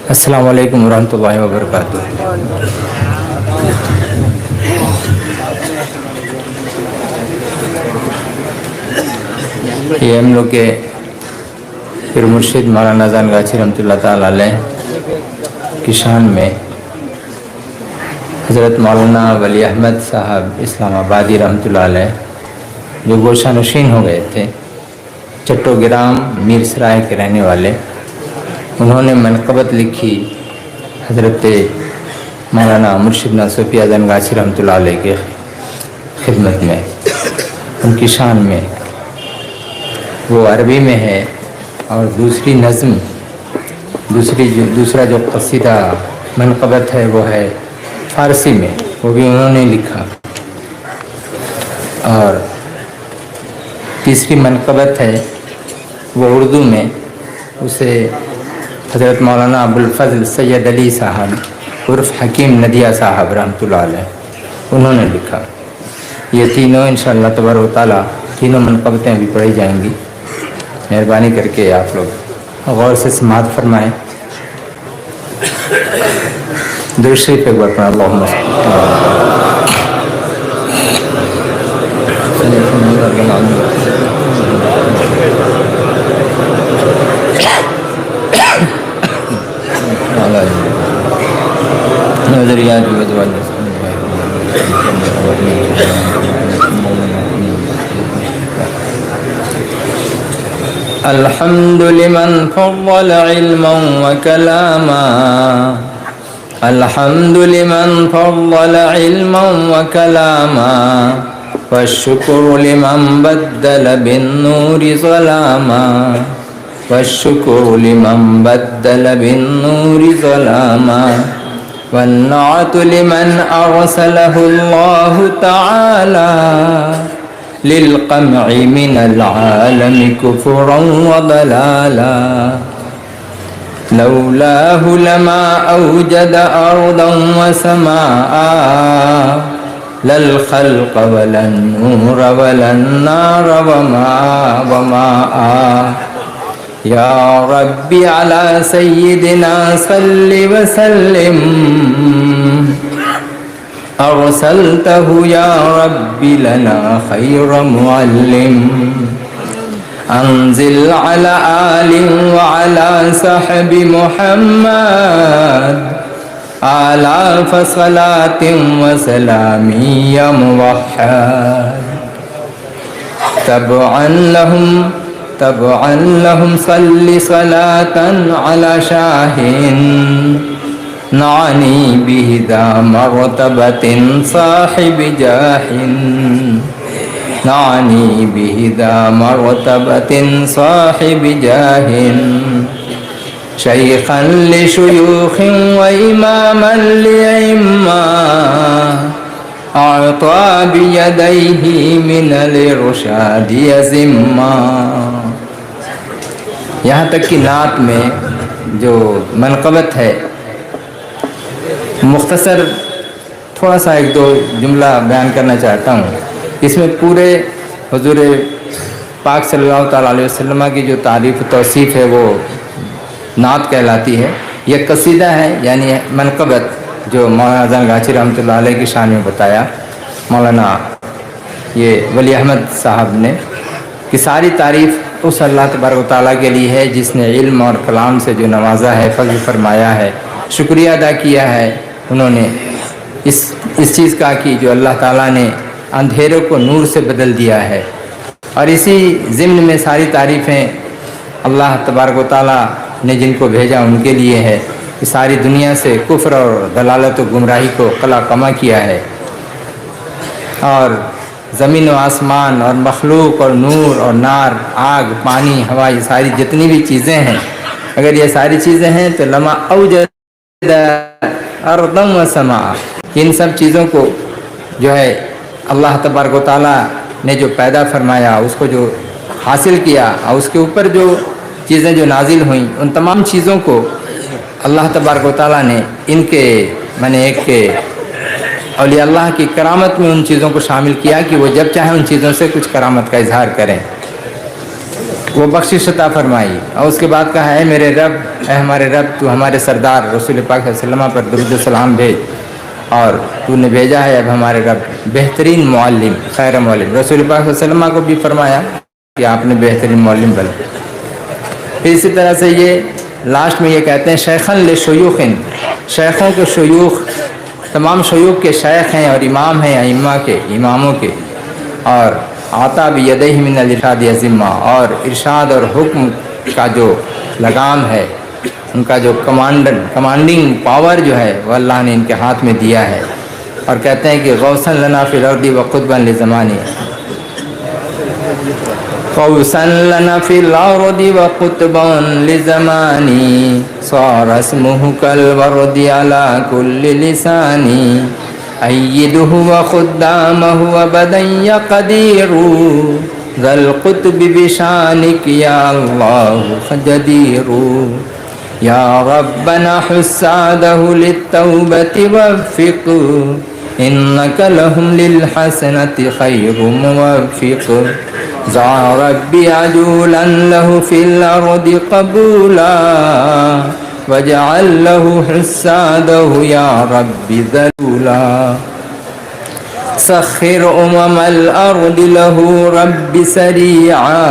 السلام علیکم ورحمۃ اللہ وبرکاتہ۔ یہ ہم لوگ کے پھر مرشد مولانا اذان گاچھی رحمۃ اللہ تعالی علیہ کی شان میں حضرت مولانا ولی احمد صاحب اسلام آبادی رحمۃ اللہ علیہ جو گوشہ نشین ہو گئے تھے، چٹوگرام میر سرائے کے رہنے والے، انہوں نے منقبت لکھی حضرت مولانا مرشد ناصفی اذان گاچھی رحمۃ اللہ علیہ کے خدمت میں، ان کی شان میں۔ وہ عربی میں ہے اور دوسری نظم، دوسرا جو قصیدہ منقبت ہے وہ ہے فارسی میں، وہ بھی انہوں نے لکھا، اور تیسری منقبت ہے وہ اردو میں، اسے حضرت مولانا ابوالفضل سید علی صاحب عرف حکیم ندیہ صاحب رحمۃ اللہ علیہ انہوں نے لکھا۔ یہ تینوں انشاءاللہ تبارک و تعالیٰ تینوں منقبتیں بھی پڑھی جائیں گی۔ مہربانی کر کے آپ لوگ غور سے سماعت فرمائیں۔ درود شریف ایک بار پڑھیں۔ اللہم الحمد لمن فضل علما وكلاما، الحمد لمن فضل علما وكلاما، والشكر لمن بدل بالنور ظلاما، والشكر لمن بدل بالنور ظلاما، والنعت لمن أرسله الله تعالى للقمع من العالم كفرا وضلالا، لولاه لما أوجد أرضا وسماء، لا الخلق ولا النور ولا النار وماء، يا ربي على سيدنا صل وسلم، أرسلته يا رب لنا خير معلم، أنزل على آل وعلى صحب محمد آلاف صلاة وسلام يا موحد، تبعا لهم صل صلاة على شاهين نعني به ذا مرتبة صاحب جاه، نعني به ذا مرتبة صاحب جاه، شيخا لشيوخ وإماما لأئمة، أعطى بيديه من الإرشاد يزما۔ یہاں تک کہ نعت میں جو منقبت ہے، مختصر تھوڑا سا ایک دو جملہ بیان کرنا چاہتا ہوں۔ اس میں پورے حضور پاک صلی اللہ تعالیٰ علیہ وسلم کی جو تعریف و توصیف ہے وہ نعت کہلاتی ہے۔ یہ قصیدہ ہے، یعنی منقبت جو مولانا اذان گاچھی رحمۃ اللہ علیہ کی شان میں بتایا مولانا یہ ولی احمد صاحب نے، کہ ساری تعریف اس اللہ تبارک و تعالیٰ کے لیے ہے جس نے علم اور کلام سے جو نوازا ہے، فضل فرمایا ہے، شکریہ ادا کیا ہے۔ انہوں نے اس چیز کا کہ جو اللہ تعالیٰ نے اندھیروں کو نور سے بدل دیا ہے، اور اسی ضمن میں ساری تعریفیں اللہ تبارک و تعالیٰ نے جن کو بھیجا ان کے لیے ہے، کہ ساری دنیا سے کفر اور ضلالت و گمراہی کو قلع کما کیا ہے، اور زمین و آسمان اور مخلوق اور نور اور نار، آگ، پانی، ہوا، یہ ساری جتنی بھی چیزیں ہیں، اگر یہ ساری چیزیں ہیں تو لما اوجد ارضا و سماء، ان سب چیزوں کو جو ہے اللہ تبارک و تعالیٰ نے جو پیدا فرمایا، اس کو جو حاصل کیا، اور اس کے اوپر جو چیزیں جو نازل ہوئیں، ان تمام چیزوں کو اللہ تبارک و تعالیٰ نے ان کے ایک اولیاء اللہ کی کرامت میں ان چیزوں کو شامل کیا کہ وہ جب چاہیں ان چیزوں سے کچھ کرامت کا اظہار کریں، وہ بخشش عطا فرمائی۔ اور اس کے بعد کہا ہے میرے رب، اے ہمارے رب، تو ہمارے سردار رسول پاک صلی اللہ علیہ وسلم پر درود و سلام بھیج، اور تو نے بھیجا ہے اب ہمارے رب بہترین معلم، خیر معلم۔ رسول پاک صلی اللہ علیہ وسلم کو بھی فرمایا کہ آپ نے بہترین معلم بنا۔ پھر اسی طرح سے یہ لاسٹ میں یہ کہتے ہیں شیخاً لشیوخ، شیخوں کے شیوخ، تمام شیوخ کے شیخ ہیں اور امام ہیں ائمہ کے، اماموں کے، اور عطا بیدیہ من الارشاد ذمہ، اور ارشاد اور حکم کا جو لگام ہے، ان کا جو کمانڈنگ پاور جو ہے وہ اللہ نے ان کے ہاتھ میں دیا ہے۔ اور کہتے ہیں کہ غوثا لنا فی الارض وقطبا لزمانی، غوثا لنا فی الارض وقطبا لزمانی، صار اسمہ کالورد علی کل لسانی، ایدہ وخدامہ ابدا یقدیر، ذا القطب بشانک یا اللہ جدیر، یا ربنا حسادہ للتوبۃ وفق، انک لہم للحسنۃ خیر موفق، ذا ربی عجولا لہ فی الارض قبولا، واجعل له حساده یا رب ذلولا، سخر الارض له رب سریعا،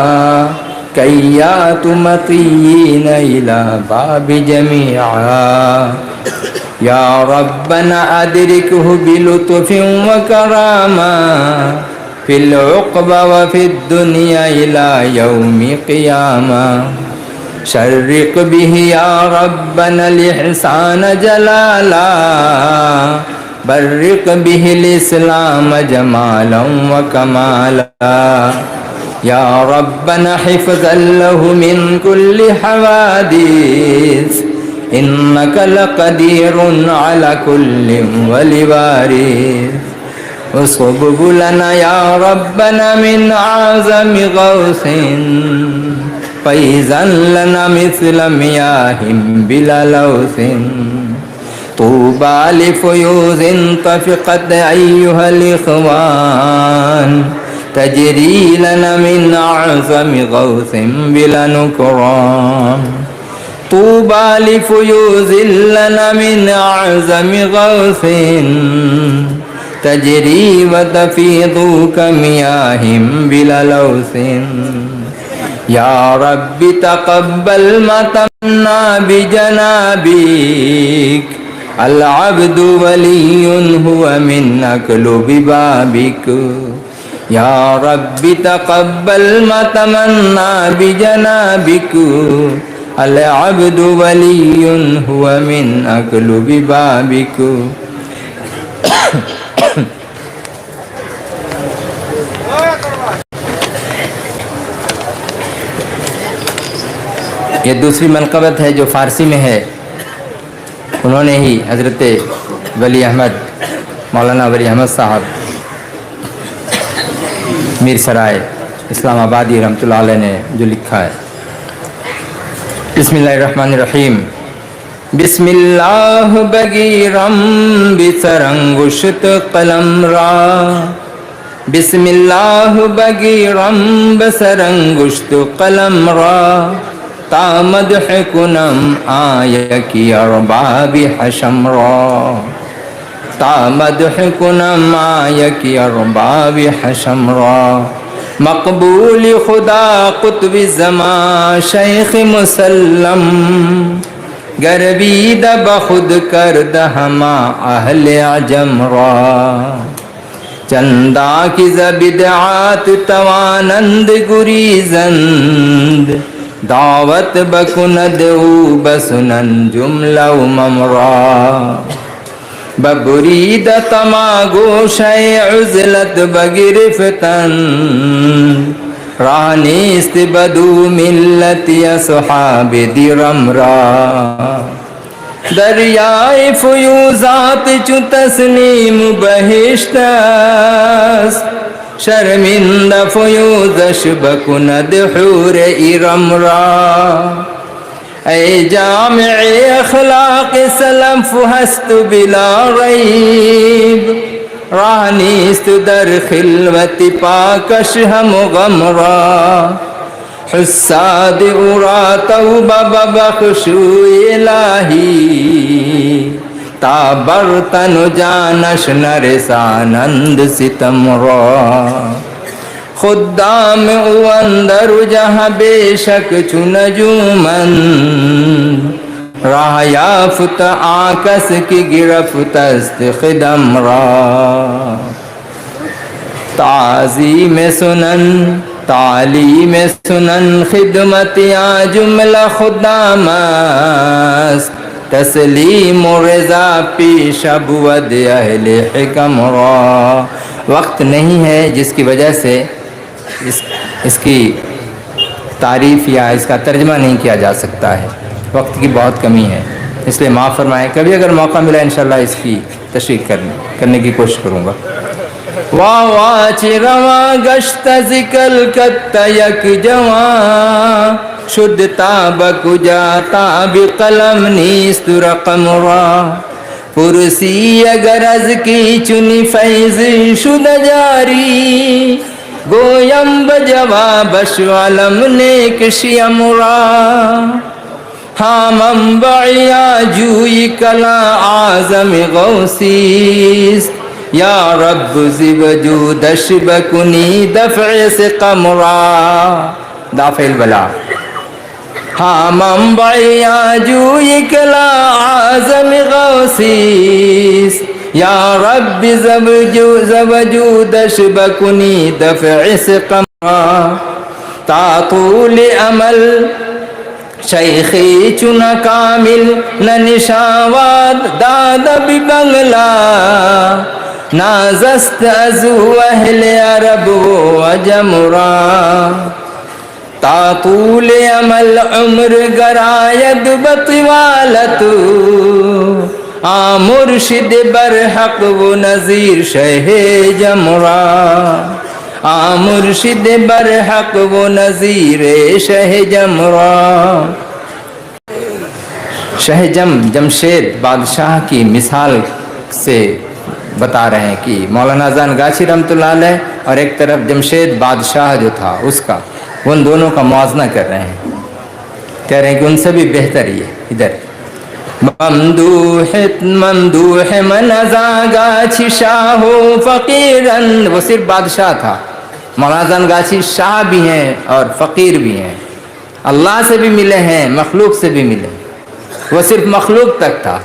کی یات مطیین الى باب جمیعا، یا ربنا ادرکہ بلطف وکراما، فی العقبہ وفی الدنیا الى یوم قیاما، شرق به یا ربنا الاحسان جلالا، برق به الاسلام جمالا وکمالا، یا ربنا حفظا له من كل حوادث، انك لقدير على كل ولوارث، اصبب لنا یا ربنا من اعظم غوث، فیضا لنا مثل میاہ بلا لوث، طوبى لفیوز طفقت ایہا الاخوان، تجری لنا من اعظم غوث بلا نکران، طوبى لفیوز لنا من اعظم غوث، تجری وتفیض کمیاہ بلا لوث، یا رب تقبل ما تمنا بجنابک، العبد ولی هو من اقلب بابک، یا رب تقبل ما تمنا بجنابک، العبد ولی هو من اقلب بابک۔ یہ دوسری منقبت ہے جو فارسی میں ہے، انہوں نے ہی حضرت ولی احمد، مولانا ولی احمد صاحب میر سرائے اسلام آبادی رحمۃ اللہ علیہ نے جو لکھا ہے۔ بسم اللہ الرحمن الرحیم، بسم اللہ بگیرم بسرانگشت قلم را، بسم اللہ بگیرم بسرانگشت قلم را، تا مدح کنم آیا کی ارباب حشم را، تا مدح کنم آیا کی ارباب حشم را، مقبول خدا قطب زمان شیخ مسلم، گروید بخود کرد ہما اہل عجم را، چندا کی زبدعات توانند گریزند، دعوت بکند او بسنن جملہ امم را، ببرید تما گوشہ عزلت بگرفتن، رانیست بدو ملتی اصحاب درم را، دریائے فیوزات چو تسلیم بہشت است، شرمندہ فیوزش بکند حور ارم را، اے جامع اخلاق سلف ہست بلا ریب، راه نیست در خلوت پاکش هم غمرا حساد او را توبه ببخشو الهی تا برتن و جانش نرسانند ستم را خدام او اندر جہاں بے شک چو نجومن راہ یافت آکس کی گرفت است خدم را تعظیم سنن تعلیم سنن خدمت یا جملہ خدام است تسلیم و رضا پیش بود اہل حکم را وقت نہیں ہے جس کی وجہ سے اس کی تعریف یا اس کا ترجمہ نہیں کیا جا سکتا ہے وقت کی بہت کمی ہے اس لیے معاف فرمائیں کبھی اگر موقع ملا انشاءاللہ اس کی تشریح کرنے کی کوشش کروں گا واہ واچ رواں گشت ذکل کت یک جواں شد تاب کجا تاب قلم نیست رقم را پرسی اگر از کی چنی فیض شد جاری گویم بجواب شعلم نیک شیم را ہامم بعیا جوی کلا اعظم غوثیست یا رب ذی وجودش بکنی دفع سقم را دافع البلا ہامم بعیا جوی کلا اعظم غوثیست یا رب زوجودش بکنی دفع سقم تا طول عمل شیخی چنا کامل ننشاواد داد ببنگلا نازست ازو اہل عرب و عجم را تا طول عمل عمر گراید بطوالت مرشد برحق و نظیر شہ جمرا مرشد برحق و نظیر شہ جمرا شہ جمشید بادشاہ کی مثال سے بتا رہے ہیں کہ مولانا زان گاچھی رحمۃ اللہ علیہ اور ایک طرف جمشید بادشاہ جو تھا اس کا ان دونوں کا موازنہ کر رہے ہیں کہہ رہے ہیں کہ ان سے بھی بہتر ہی ہے ادھر ممدوح من ازاں گاچھی شاہ فقیرن وہ صرف بادشاہ تھا مولانا زان گاچھی شاہ بھی ہیں اور فقیر بھی ہیں اللہ سے بھی ملے ہیں مخلوق سے بھی ملے وہ صرف مخلوق تک تھا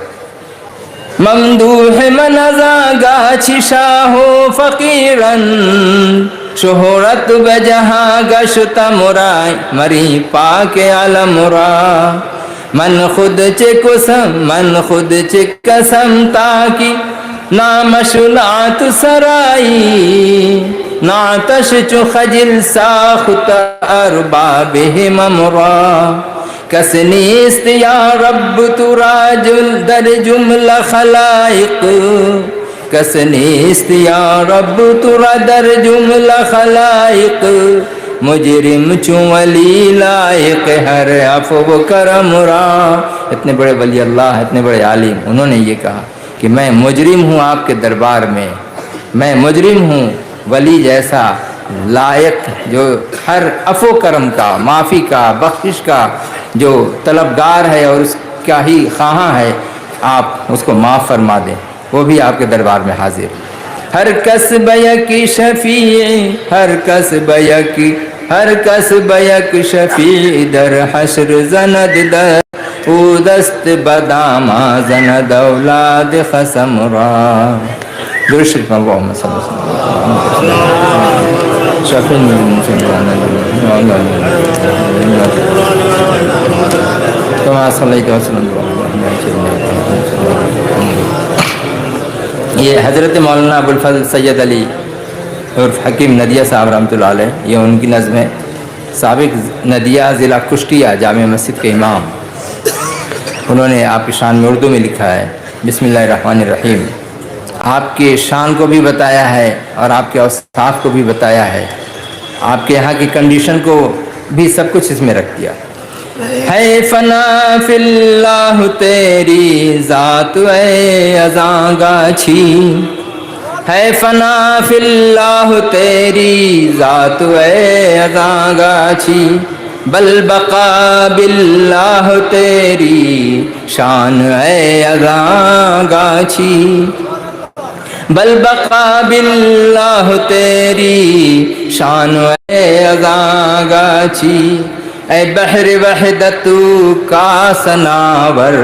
ممدوح من ازاں گاچھی شاہ فقیرن شہرت بجہاں گشت مرائے مری پاک علم را من خود چے قسم تاکی نامشلات سرائی ناتش چو خجل ساخت اربابہم امرا کس نیست یا رب ترا در جملہ خلائق کس نیست یا رب ترا در جملہ خلائق مجرم چوں ولی لائق ہر عفو کرم را اتنے بڑے ولی اللہ اتنے بڑے عالم انہوں نے یہ کہا کہ میں مجرم ہوں آپ کے دربار میں مجرم ہوں ولی جیسا لائق جو ہر عفو کرم کا معافی کا بخشش کا جو طلبگار ہے اور اس کا ہی خواہاں ہے آپ اس کو معاف فرما دیں وہ بھی آپ کے دربار میں حاضر ہر کس بیک شفیع ہر کس بیک شفیع در حشر زند در او دست بداما زند اولاد خسم را درشت اللہم صلی اللہ علیہ وسلم شفیع کما صلیت وسلم یہ حضرت مولانا ابوالفضل سید علی عرف حکیم ندیہ صاحب رحمۃ اللہ علیہ یہ ان کی نظم ہے سابق ندیہ ضلع کشتیہ جامع مسجد کے امام انہوں نے آپ کی شان میں اردو میں لکھا ہے بسم اللہ الرحمن الرحیم آپ کے شان کو بھی بتایا ہے اور آپ کے اوصاف کو بھی بتایا ہے آپ کے یہاں کی کنڈیشن کو بھی سب کچھ اس میں رکھ دیا ہے فنا فی اللہ تیری ذات اے ازاں گاچھی ہے فنا فی اللہ تیری ذات اے اذاں گاچھی، بل بقا باللہ تیری شان اے اذاں گاچھی، بل بقا باللہ تیری شان اے اذاں گاچھی، اے بحر وحدت کا سناور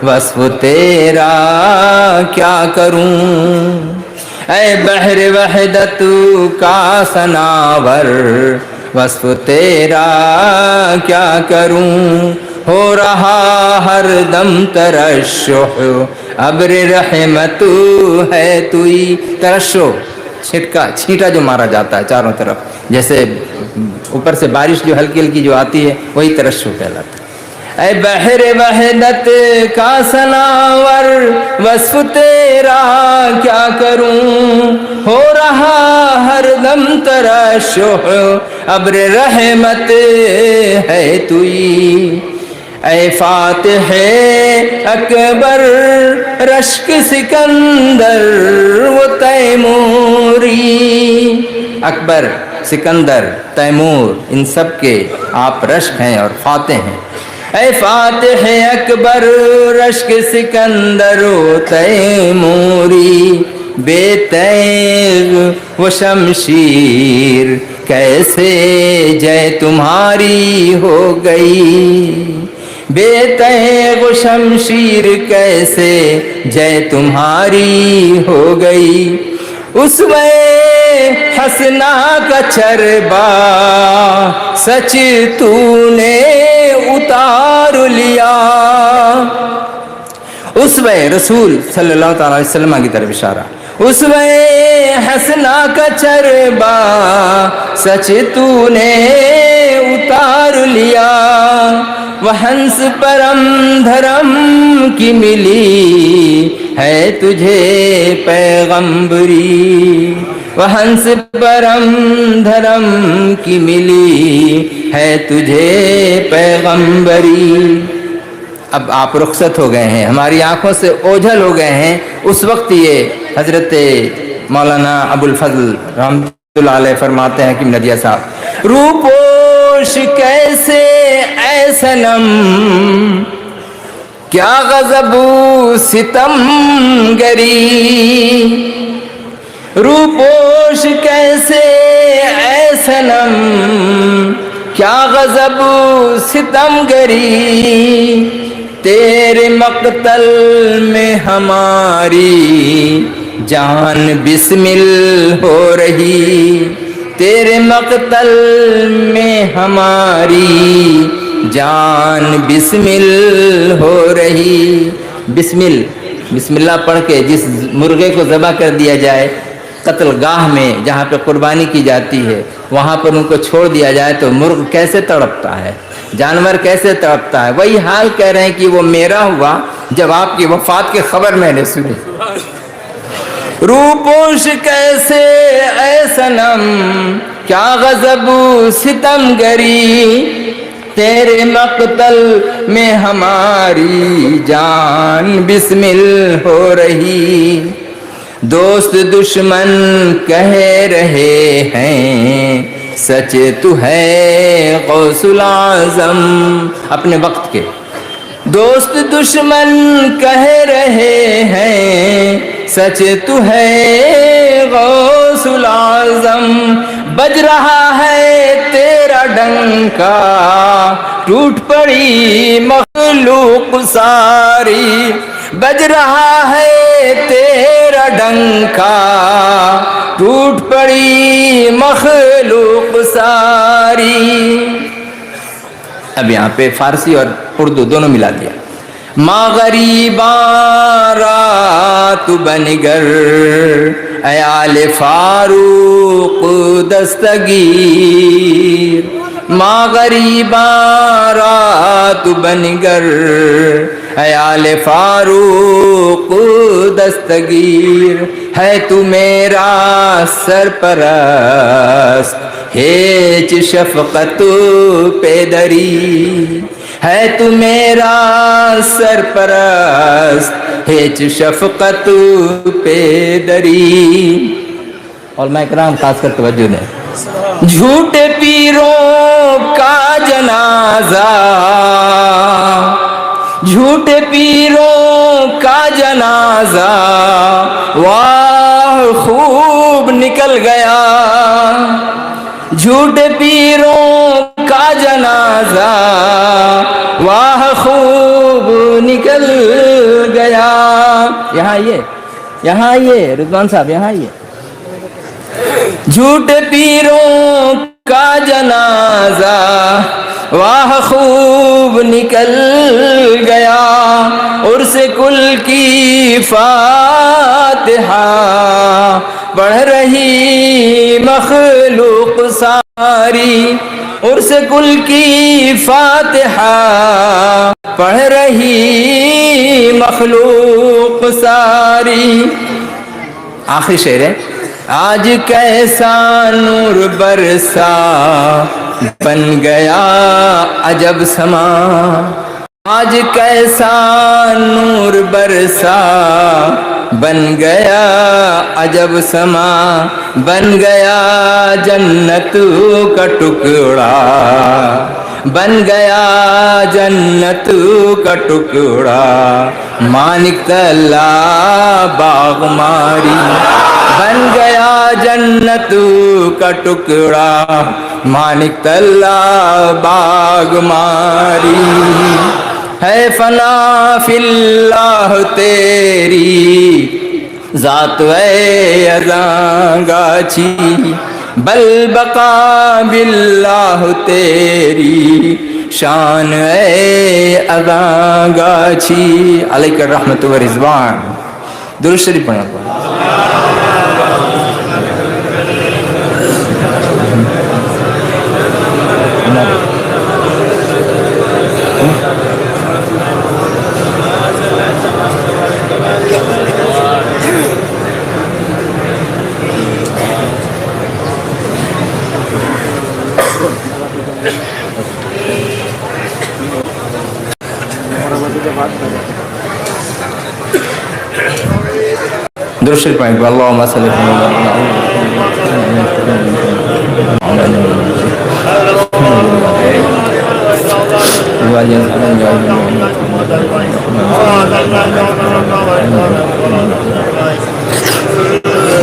وصف تیرا کیا کروں، اے بحر وحدت کا سناور وصف تیرا کیا کروں، ہو رہا ہر دم ترشح ابر رحمت ہے توئی، ترشح چھینٹا جو مارا جاتا ہے چاروں طرف، جیسے اوپر سے بارش جو ہلکی ہلکی جو آتی ہے وہی ترشح کہلاتا ہے۔ اے بحر وحدت کا سناور وصف تیرا کیا کروں، ہو رہا ہر دم ترشح ابر رحمت ہے توئی، اے فاتح اکبر رشک سکندر و تیموری، اکبر سکندر تیمور ان سب کے آپ رشک ہیں اور فاتح ہیں، اے فاتح اکبر رشک سکندر و تیموری، بے تیغ و شمشیر کیسے جے تمہاری ہو گئی، بے تیغ و شمشیر کیسے جے تمہاری ہو گئی، اسوے حسنا کا چربا سچ تو نے اتار لیا، اسوے رسول صلی اللہ تعالی علیہ وسلم کی طرف اشارہ، اسوے حسنا کا چربا سچ تو نے اتار لیا، وہ ہنس پرم دھرم کی ملی ہے تجھے پیغمبری، وہ ہنس پرم دھرم کی ملی ہے تجھے پیغمبری۔ اب آپ رخصت ہو گئے ہیں، ہماری آنکھوں سے اوجھل ہو گئے ہیں، اس وقت یہ حضرت مولانا ابو الفضل رحمۃ اللہ علیہ فرماتے ہیں کہ ندیہ صاحب، روپوش کیسے اے صنم کیا غضب ستم گری، روپوش کیسے اے صنم کیا غضب ستم گری، تیرے مقتل میں ہماری جان بسمل ہو رہی، تیرے مقتل میں ہماری جان بسمل ہو رہی، بسمل بسم اللہ پڑھ کے جس مرغے کو ذبح کر دیا جائے قتل گاہ میں جہاں پہ قربانی کی جاتی ہے، وہاں پر ان کو چھوڑ دیا جائے تو مرغ کیسے تڑپتا ہے، جانور کیسے تڑپتا ہے، وہی حال کہہ رہے ہیں کہ وہ میرا ہوا جب آپ کی وفات کی خبر میں نے سنی۔ روپوش کیسے اے صنم کیا غضب ستم گری، تیرے مقتل میں ہماری جان بسمل ہو رہی، دوست دشمن کہہ رہے ہیں سچ تو ہے غوث العظم، اپنے وقت کے دوست دشمن کہہ رہے ہیں سچ تو ہے غوث العظم، بج رہا ہے تیرا ڈنکا ٹوٹ پڑی مخلوق ساری، بج رہا ہے تیرا ڈنکا ٹوٹ پڑی مخلوق ساری۔ اب یہاں پہ فارسی اور اردو دونوں ملا دیا، ماں غریباں رات بنگر اے آل فاروق دستگیر، ماں غریباں رات بنگر اے آل فاروق دستگیر، ہے تو میرا سرپرست ہیچ شفقت پیدری، ہے تو میرا سرپرست ہیچ شفقت پہ دری. علماء کرام خاص کر توجہ دیں. جھوٹے پیروں کا جنازہ، جھوٹے پیروں کا جنازہ واہ خوب نکل گیا. جھوٹے پیروں کا جنازہ واہ خوب نکل گیا. یہاں آئیے رضوان صاحب، یہاں آئیے. جھوٹے پیروں کا جنازہ واہ خوب نکل گیا. عرس کل کی فاتحہ پڑھ رہی مخلوق ساری. عرس کل کی فاتحہ پڑھ رہی مخلوق ساری. آخری شعر ہے. آج کیسا نور برسا بن گیا عجب سما. آج کیسا نور برسا بن گیا عجب سما. بن گیا جنت کا ٹکڑا، بن گیا جنت کا ٹکڑا. مانک تلا باغ ماری بن گیا جنت کا ٹکڑا. مانک تلا باغ ماری. ہے فنا فی اللہ تیری ذات اے ازاں گاچھی. بل بقا باللہ تیری شان اے ازاں گاچھی. علیک الرحمت و رضوان. درود شریف پڑھیں. درود شریف پڑھیں. اللہم صلی اللہ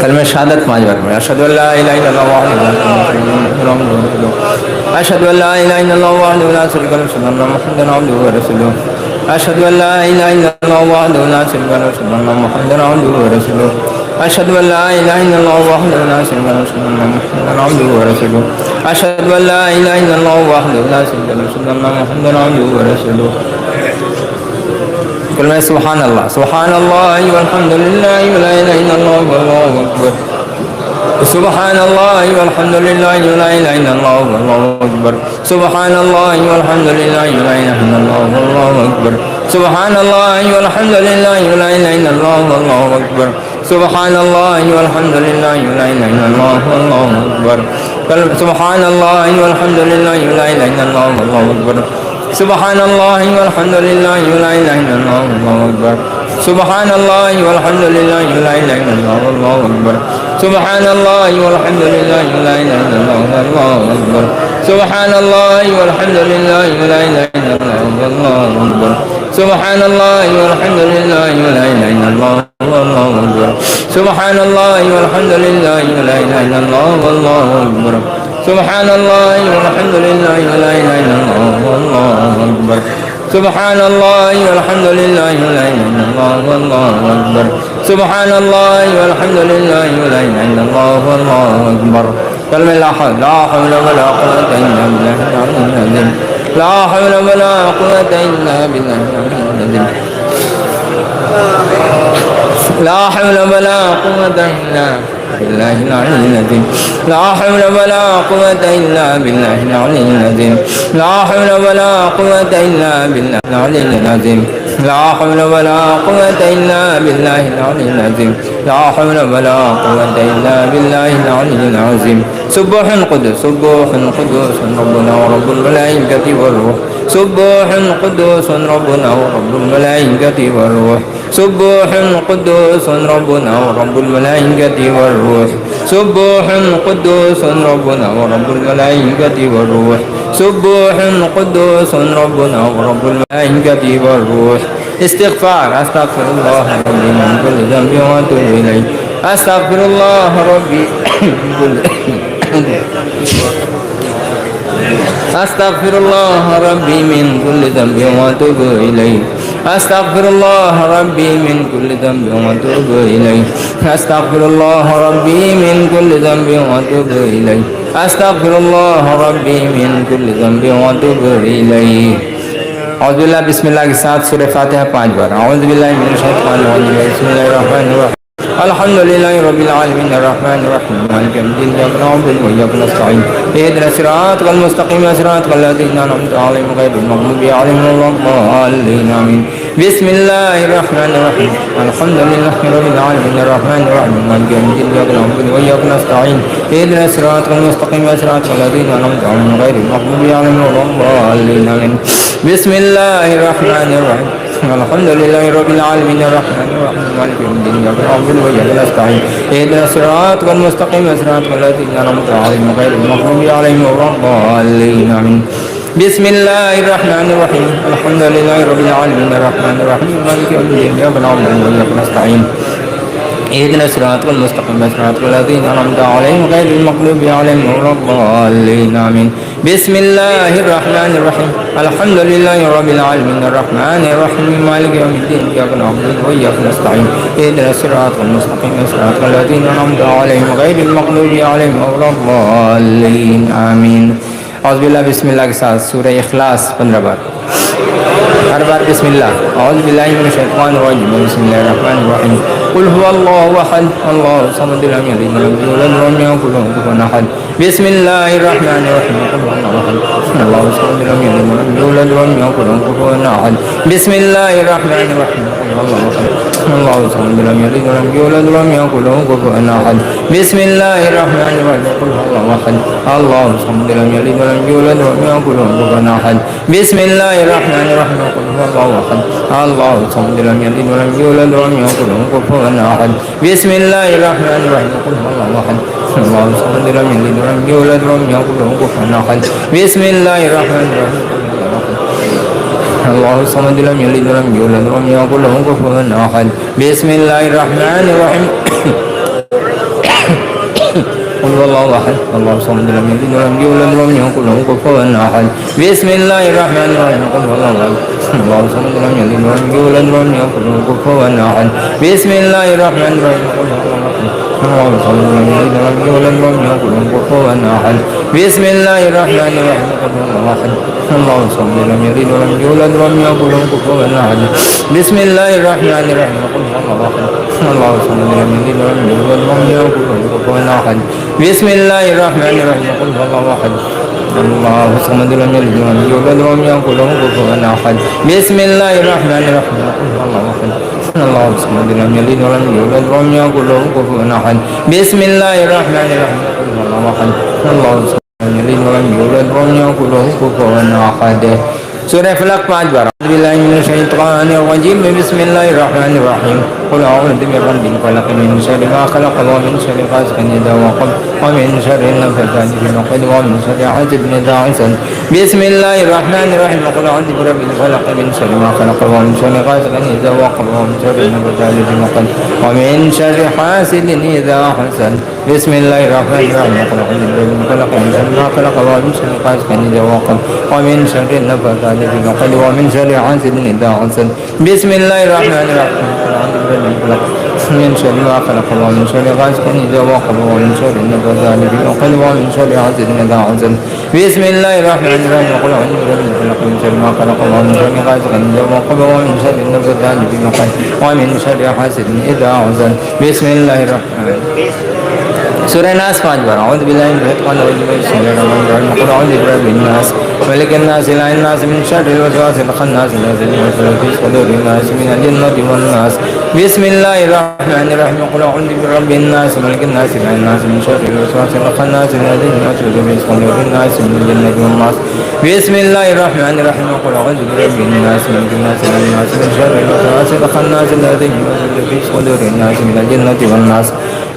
کلمہ شہادت 5 بار پڑھیں. اشہد ان لا الہ الا اللہ اشہد ان لا الہ الا اللہ وحدہ لا شریک لہ اشہد ان محمدا عبدہ ورسولہ. اشہد ان لا الہ الا اللہ وحدہ لا شریک لہ اشہد ان محمدا عبدہ ورسولہ. اشہد ان لا الہ الا اللہ وحدہ لا شریک لہ اشہد ان محمدا عبدہ ورسولہ. اشہد ان لا الہ الا اللہ وحدہ لا شریک لہ اشہد ان محمدا عبدہ ورسولہ. کلمہ سبحان اللہ. سبحان اللہ والحمد للہ ولا الہ الا اللہ واللہ اکبر. سبحان اللہ والحمد للہ ولا الہ الا اللہ واللہ اکبر. سبحان اللہ والحمد للہ ولا الہ الا اللہ واللہ اکبر. سبحان اللہ والحمد للہ ولا الہ الا اللہ واللہ اکبر. سبحان اللہ والحمد للہ ولا الہ الا اللہ واللہ اکبر. سبحان اللہ والحمد للہ ولا الہ الا اللہ واللہ اکبر. سبحان اللہ والحمد للہ ولا الہ الا اللہ واللہ اکبر. سبحان اللہ والحمد للہ ولا الہ الا اللہ واللہ اکبر. سبحان اللہ والحمد للہ ولا الہ الا اللہ واللہ اکبر. سبحان اللہ والحمد للہ ولا الہ الا اللہ واللہ اکبر. سبحان اللہ والحمد للہ ولا الہ الا اللہ واللہ اکبر. سبحان اللہ والحمد للہ ولا الہ الا اللہ واللہ اکبر. سبحان اللہ والحمد للہ ولا الہ الا اللہ واللہ اکبر. سبحان اللہ والحمد للہ ولا الہ الا اللہ واللہ اکبر. سبحان اللہ والحمد للہ ولا الہ الا اللہ واللہ اکبر. کلمہ لا حول ولا قوة الا باللہ العلی العظیم. لا حول ولا قوة الا باللہ العلی العظیم. لا حول ولا قوة الا باللہ العلی العظیم. لا حول ولا قوة الا باللہ العلی العظیم. لا حول ولا قوة الا باللہ العلی العظیم. لا حول ولا قوة إلا بالله العلي العظيم لا حول ولا قوة إلا بالله العلي العظيم سبح قدوس سبح قدوس ربنا ورب الملائكة والروح سبح قدوس ربنا ورب الملائكة والروح سبح قدوس ربنا ورب الملائكة والروح سبح قدوس ربنا ورب الملائكة والروح سبح قدوس ربنا ورب الملائكة والروح استغفار أستغفر الله ربي من كل ذنب وأتوب إليه أستغفر الله ربي من كل أستغفر الله ربي من كل ذنب وأتوب إليه أستغفر الله ربي من كل ذنب وأتوب إليه أستغفر الله ربي من كل ذنب وأتوب إليه أستغفر الله ربي من كل ذنب وأتوب إليه أعوذ بالله بسم الله کے ساتھ سورہ فاتحہ 5 بار أعوذ بالله من الشيطان الرجيم بسم الله الرحمن الرحيم الحمد لله رب العالمين الرحمن الرحيم مالك يوم الدين إياك نعبد وإياك نستعين اهدنا الصراط المستقيم صراط الذين أنعمت عليهم غير المغضوب عليهم ولا الضالين آمين بسم الله الرحمن الرحيم الحمد لله رب العالمين الرحمن الرحيم مالك يوم الدين إياك نعبد وإياك نستعين اهدنا الصراط المستقيم صراط الذين أنعمت عليهم غير المغضوب عليهم ولا الضالين آمين بسم الله الرحمن الرحيم الحمد لله رب العالمين الرحمن الرحيم مالك يوم الدين إياك نعبد وإياك نستعين اهدنا الصراط المستقيم صراط الذين أنعمت عليهم غير المغضوب عليهم ولا الضالين آمين بسم الله الرحمن الرحيم الحمد لله رب العالمين الرحمن الرحيم مالك يوم الدين إياك نعبد وإياك نستعين اهدنا الصراط المستقيم صراط الذين أنعمت عليهم غير المغضوب عليهم ولا الضالين آمين بسم الله الرحمن الرحيم الحمد لله رب العالمين الرحمن الرحيم مالك يوم الدين إياك نعبد وإياك نستعين اهدنا الصراط المستقيم صراط الذين أنعمت عليهم غير المغضوب عليهم ولا الضالين آمين أعوذ بالله بسم الله کے ساتھ سورہ اخلاص 15 بار ہر بار بسم اللہ اعوذ باللہ من الشیطان الرجیم بسم اللہ الرحمن الرحیم قل هو الله احد الله الصمد لم يلد ولم يولد ولم يكن له كفوا احد بسم الله الرحمن الرحيم قل هو الله احد الله الصمد لم يلد ولم يولد ولم يكن له كفوا احد بسم الله الرحمن الرحيم قل هو الله احد الله الصمد لم يلد ولم يولد ولم يكن له كفوا احد بسم الله الرحمن الرحيم قل هو الله احد الله الصمد لم يلد ولم يولد ولم يكن له كفوا احد بسم الله الرحمن الرحيم قل هو الله احد الله الصمد لم يلد ولم يولد ولم يكن له كفوا احد بسم الله الرحمن الرحيم قل هو الله احد الله الصمد لم يلد ولم يولد ولم يكن له كفوا احد بسم الله الرحمن الرحيم الله الصمد لم يلد ولم يولد ولم يكن له كفوا احد بسم الله الرحمن الرحيم قل هو الله احد الله الصمد لم يلد ولم يولد ولم يكن له كفوا احد بسم الله الرحمن الرحيم قل هو الله احد الله الصمد لم يلد ولم يولد ولم يكن له كفوا احد بسم الله الرحمن الرحيم قل هو الله احد الله الصمد لم يلد ولم يولد ولم يكن له كفوا احد بسم الله الرحمن الرحيم قل هو الله احد الله الصمد لم يلد ولم يولد ولم يكن له كفوا احد بسم الله الرحمن الرحيم قل هو الله احد الله الصمد لم يلد ولم يولد ولم يكن له كفوا احد بسم الله الرحمن الرحيم قل هو الله احد الله الصمد لم يلد ولم يولد ولم يكن له كفوا احد بسم الله الرحمن الرحيم قل هو الله احد الله الصمد لم يلد ولم يولد ولم يكن له كفوا احد بسم الله الرحمن الرحيم قل هو الله احد الله الصمد لم يلد ولم يولد ولم يكن له كفوا احد سورہ فلق 5 بار اعوذ باللہ من الشیطان الرجیم بسم اللہ الرحمن الرحیم قل اعوذ برب الفلق من شر ما خلق ومن شر غاسق اذا وقب ومن شر النفاثات في العقد ومن شر حاسد اذا حسد بسم الله الرحمن الرحيم قل اعوذ برب الفلق من شر ما خلق ومن شر غاسق اذا وقب ومن شر النفاثات في العقد ومن شر حاسد اذا حسد بسم الله الرحمن الرحيم قل اعوذ برب الفلق من شر ما خلق ومن شر غاسق اذا وقب ومن شر النفاثات في العقد ومن شر حاسد اذا حسد بسم الله الرحمن الرحيم من شر ما خلق ومن شر غاسق اذا وقب ومن شر النفاثات في العقد ومن شر حاسد اذا حسد بسم الله الرحمن الرحيم قل اعوذ برب الفلق من شر ما خلق ومن شر غاسق اذا وقب ومن شر النفاثات في العقد ومن شر حاسد اذا حسد بسم الله الرحمن سورہ ناس 5 بار اعوذ باللہ من الشیطان الرجیم بسم اللہ الرحمن الرحیم قل اعوذ برب الناس ملک الناس اله الناس من شر الوسواس الخناس الذي يوسوس في صدور الناس من الجنة والناس بسم الله الرحمن الرحيم قل اعوذ برب الناس ملك الناس اله الناس من شر الوسواس الخناس الذي يوسوس في صدور الناس من الجنة والناس بسم الله الرحمن الرحيم قل اعوذ برب الناس ملك الناس اله الناس من شر الوسواس الخناس الذي يوسوس في صدور الناس من الجنة والناس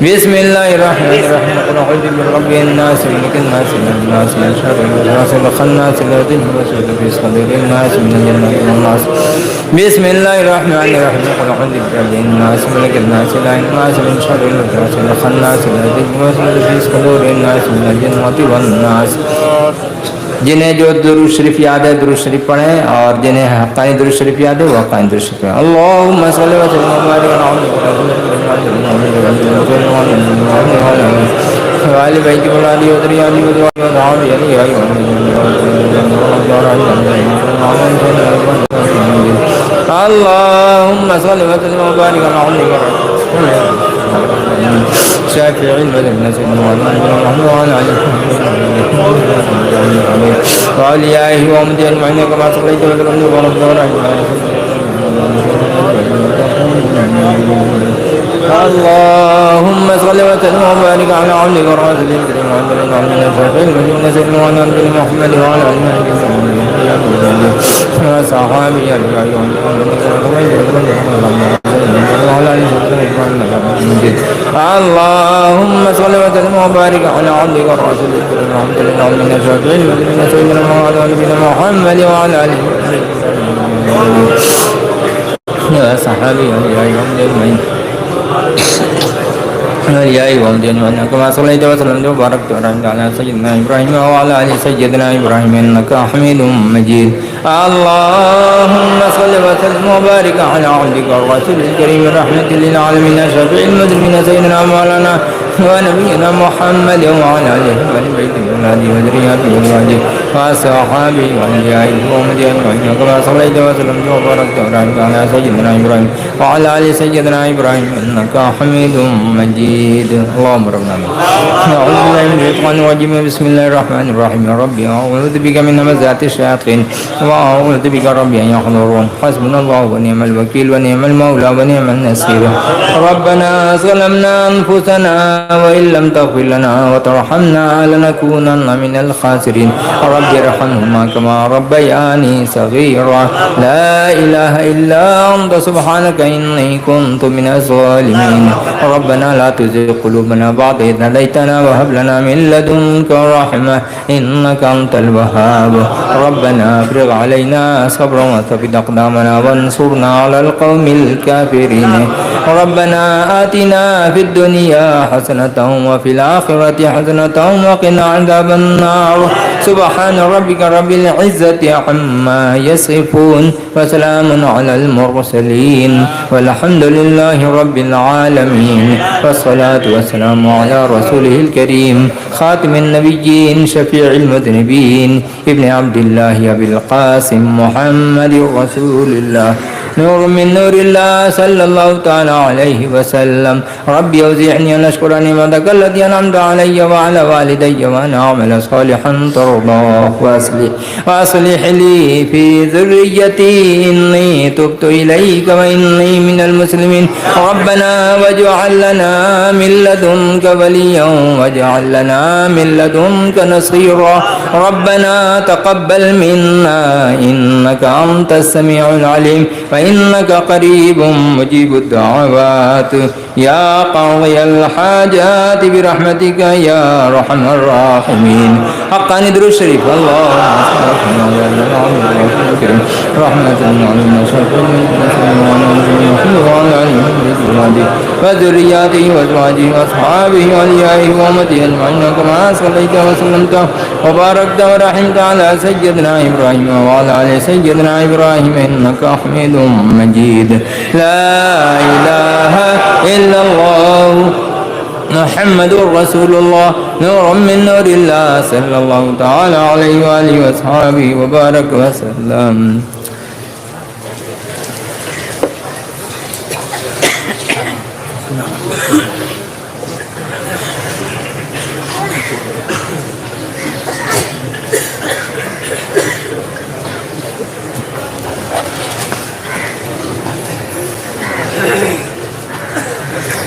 بسم الله الرحمن الرحيم قل اعوذ برب الناس ملك الناس اله الناس من شر الوسواس الخناس الذي يوسوس في صدور الناس من الجنة والناس بسم الله الرحمن الرحيم قل اعوذ برب الناس ملك الناس اله الناس من شر الوسواس الخناس الذي يوسوس في صدور الناس من الجنة والناس. جنہیں جو درود شریف یاد ہے درود شریف پڑھیں اور جنہیں حقانی درود شریف یاد ہے وہ حقانی درود شریف پڑھیں. اللہم صلی وسلم وبارک علی بیت العلی ودری علی ودری علی اللہم صلی وسلم وبارک شافع المدن سيدنا محمد وعلى آله وأوليائه وأمته أجمعين كما صليت وسلمت وباركت اللهم صل وسلم وبارك على عبدك ورسولك الكريم محمد شافع المدن سيدنا محمد وعلى آله وصحبه أجمعين اللهم صل وسلم وبارك على عبدك ورسولك الكريم محمد شافع المدن سيدنا محمد وعلى آله وصحبه أجمعين كما صليت وسلمت وباركت على سيدنا إبراهيم وعلى آل سيدنا إبراهيم إنك حميد مجيد. اللهم صل وسلم وبارك على عبدك الرسول الكريم رحمة للعالمين شفيع المذنبين سيدنا مولانا ونبينا محمد وعلى آله وبيته وأولادته وذريته وأزواجه وصحابه وأوليائه وأمته أجمعين كما صليت وسلمت وباركت على سيدنا إبراهيم وعلى آل سيدنا إبراهيم إنك حميد مجيد. اللهم ربنا أعوذ بالله من الشيطان الرجيم بسم الله الرحمن الرحيم يا ربي أعوذ بك من همزات الشياطين وأعوذ بك ربي أن يحضرون حسبنا الله ونعم الوكيل ونعم المولى ونعم النصير. ربنا ظلمنا أنفسنا وإن لم تغفر لنا وترحمنا لنكونن من الخاسرين. رب ارحمهما كما ربياني صغيرا لا إله إلا أنت سبحانك إني كنت من الظالمين. ربنا لا تزغ قلوبنا بعد إذ هديتنا وهب لنا من لدنك رحمة إنك أنت الوهاب. ربنا افرغ علينا صبرا وثبت أقدامنا وانصرنا على القوم الكافرين. ربنا آتنا في الدنيا حسنة وفي الآخرة حسنة وقنا عذاب النار. سبحان ربك رب العزة عما يصفون وسلام على المرسلين والحمد لله رب العالمين والصلاة والسلام على رسوله الكريم خاتم النبيين شفيع المذنبين ابن عبد الله أبي القاسم محمد رسول الله نور من نور الله صلى الله تعالى عليه وسلم. ربي أوزعني أن أشكر نعمتك التي أنعمت علي وعلى والدي وأن أعمل صالحا ترضاه وأصلح لي في ذريتي إني تبت إليك وإني من المسلمين. ربنا واجعل لنا من لدنك وليا واجعل لنا من لدنك نصيرا. ربنا تقبل منا إنك أنت السميع العليم وإنك قريب مجيب الدعوات يا قاضي الحاجات برحمتك يا أرحم الراحمين. حقا ندرو الشريف اللهم رحمة وذرياته وأزواجه وأصحابه وأوليائه وأمته أجمعين كما صليت وسلمت وباركت ورحمت على سيدنا إبراهيم وعلى آل سيدنا إبراهيم إنك حميد مجيد. لا إله إلا الله محمد رسول الله نور من نور الله صلى الله تعالى عليه وآله وأصحابه وبارك وسلم.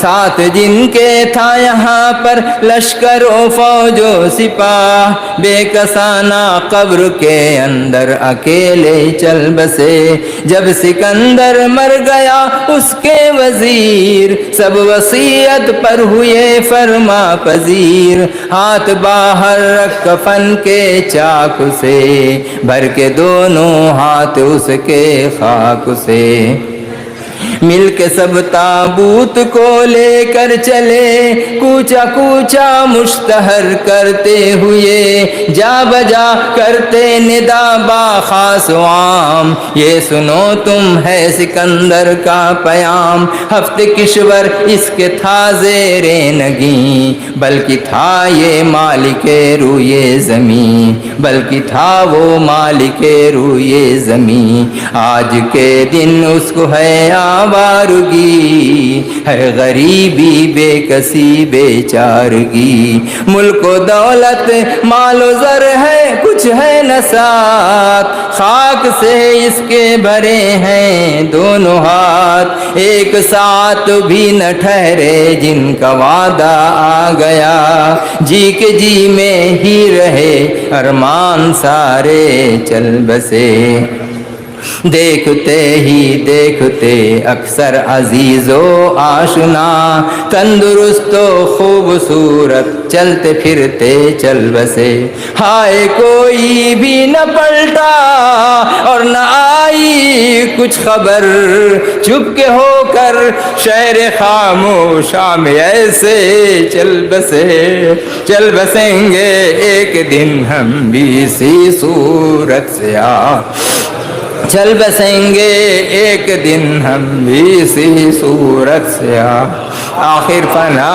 ساتھ جن کے تھا یہاں پر لشکر و فوج و سپاہ، بے کسانہ قبر کے اندر اکیلے چل بسے، جب سکندر مر گیا اس کے وزیر، سب وصیت پر ہوئے فرما پذیر، ہاتھ باہر رکھ کفن کے چاک سے، بھر کے دونوں ہاتھ اس کے خاک سے، مل کے سب تابوت کو لے کر چلے، کوچا کوچا مشتہر کرتے ہوئے، جا بجا کرتے ندا با خاص و عام، یہ سنو تم ہے سکندر کا پیام، ہفت کشور اس کے تھا زیر نگیں، بلکہ تھا یہ مالک روئے زمین، بلکہ تھا وہ مالک روئے زمین، آج کے دن اس کو ہے آوارگی، ہے غریبی بے کسی بے چارگی، ملک و دولت مال و زر ہے کچھ ہے نہ ساتھ، خاک سے اس کے بھرے ہیں دونوں ہاتھ، ایک ساتھ بھی نہ ٹھہرے جن کا وعدہ آ گیا، جی کے جی میں ہی رہے ارمان سارے چل بسے، دیکھتے ہی دیکھتے اکثر عزیز و آشنا، تندرست و خوبصورت چلتے پھرتے چل بسے، ہائے کوئی بھی نہ پلٹا اور نہ آئی کچھ خبر، چپ کے ہو کر شہر خاموشہ میں ایسے چل بسے، چل بسیں گے ایک دن ہم بھی اسی صورت سے چل بسیں گے ایک دن ہم بھی اسی صورت سے آخر فنا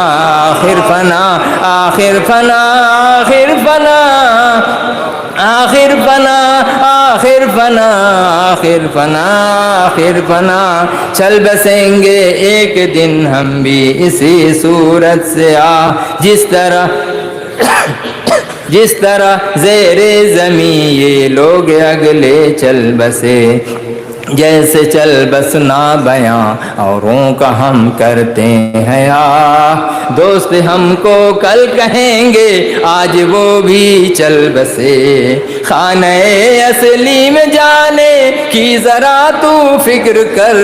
آخر فنا آخر فنا آخر فنا آخر فنا آخر فنا آخر فنا آخر فنا، چل بسیں گے ایک دن ہم بھی اسی صورت سے جس طرح زیر زمین یہ لوگ اگلے چل بسے، جیسے چل بسنا بیاں اوروں کا ہم کرتے ہیں، دوست ہم کو کل کہیں گے آج وہ بھی چل بسے، خانہ اصلی میں جانے کی ذرا تو فکر کر،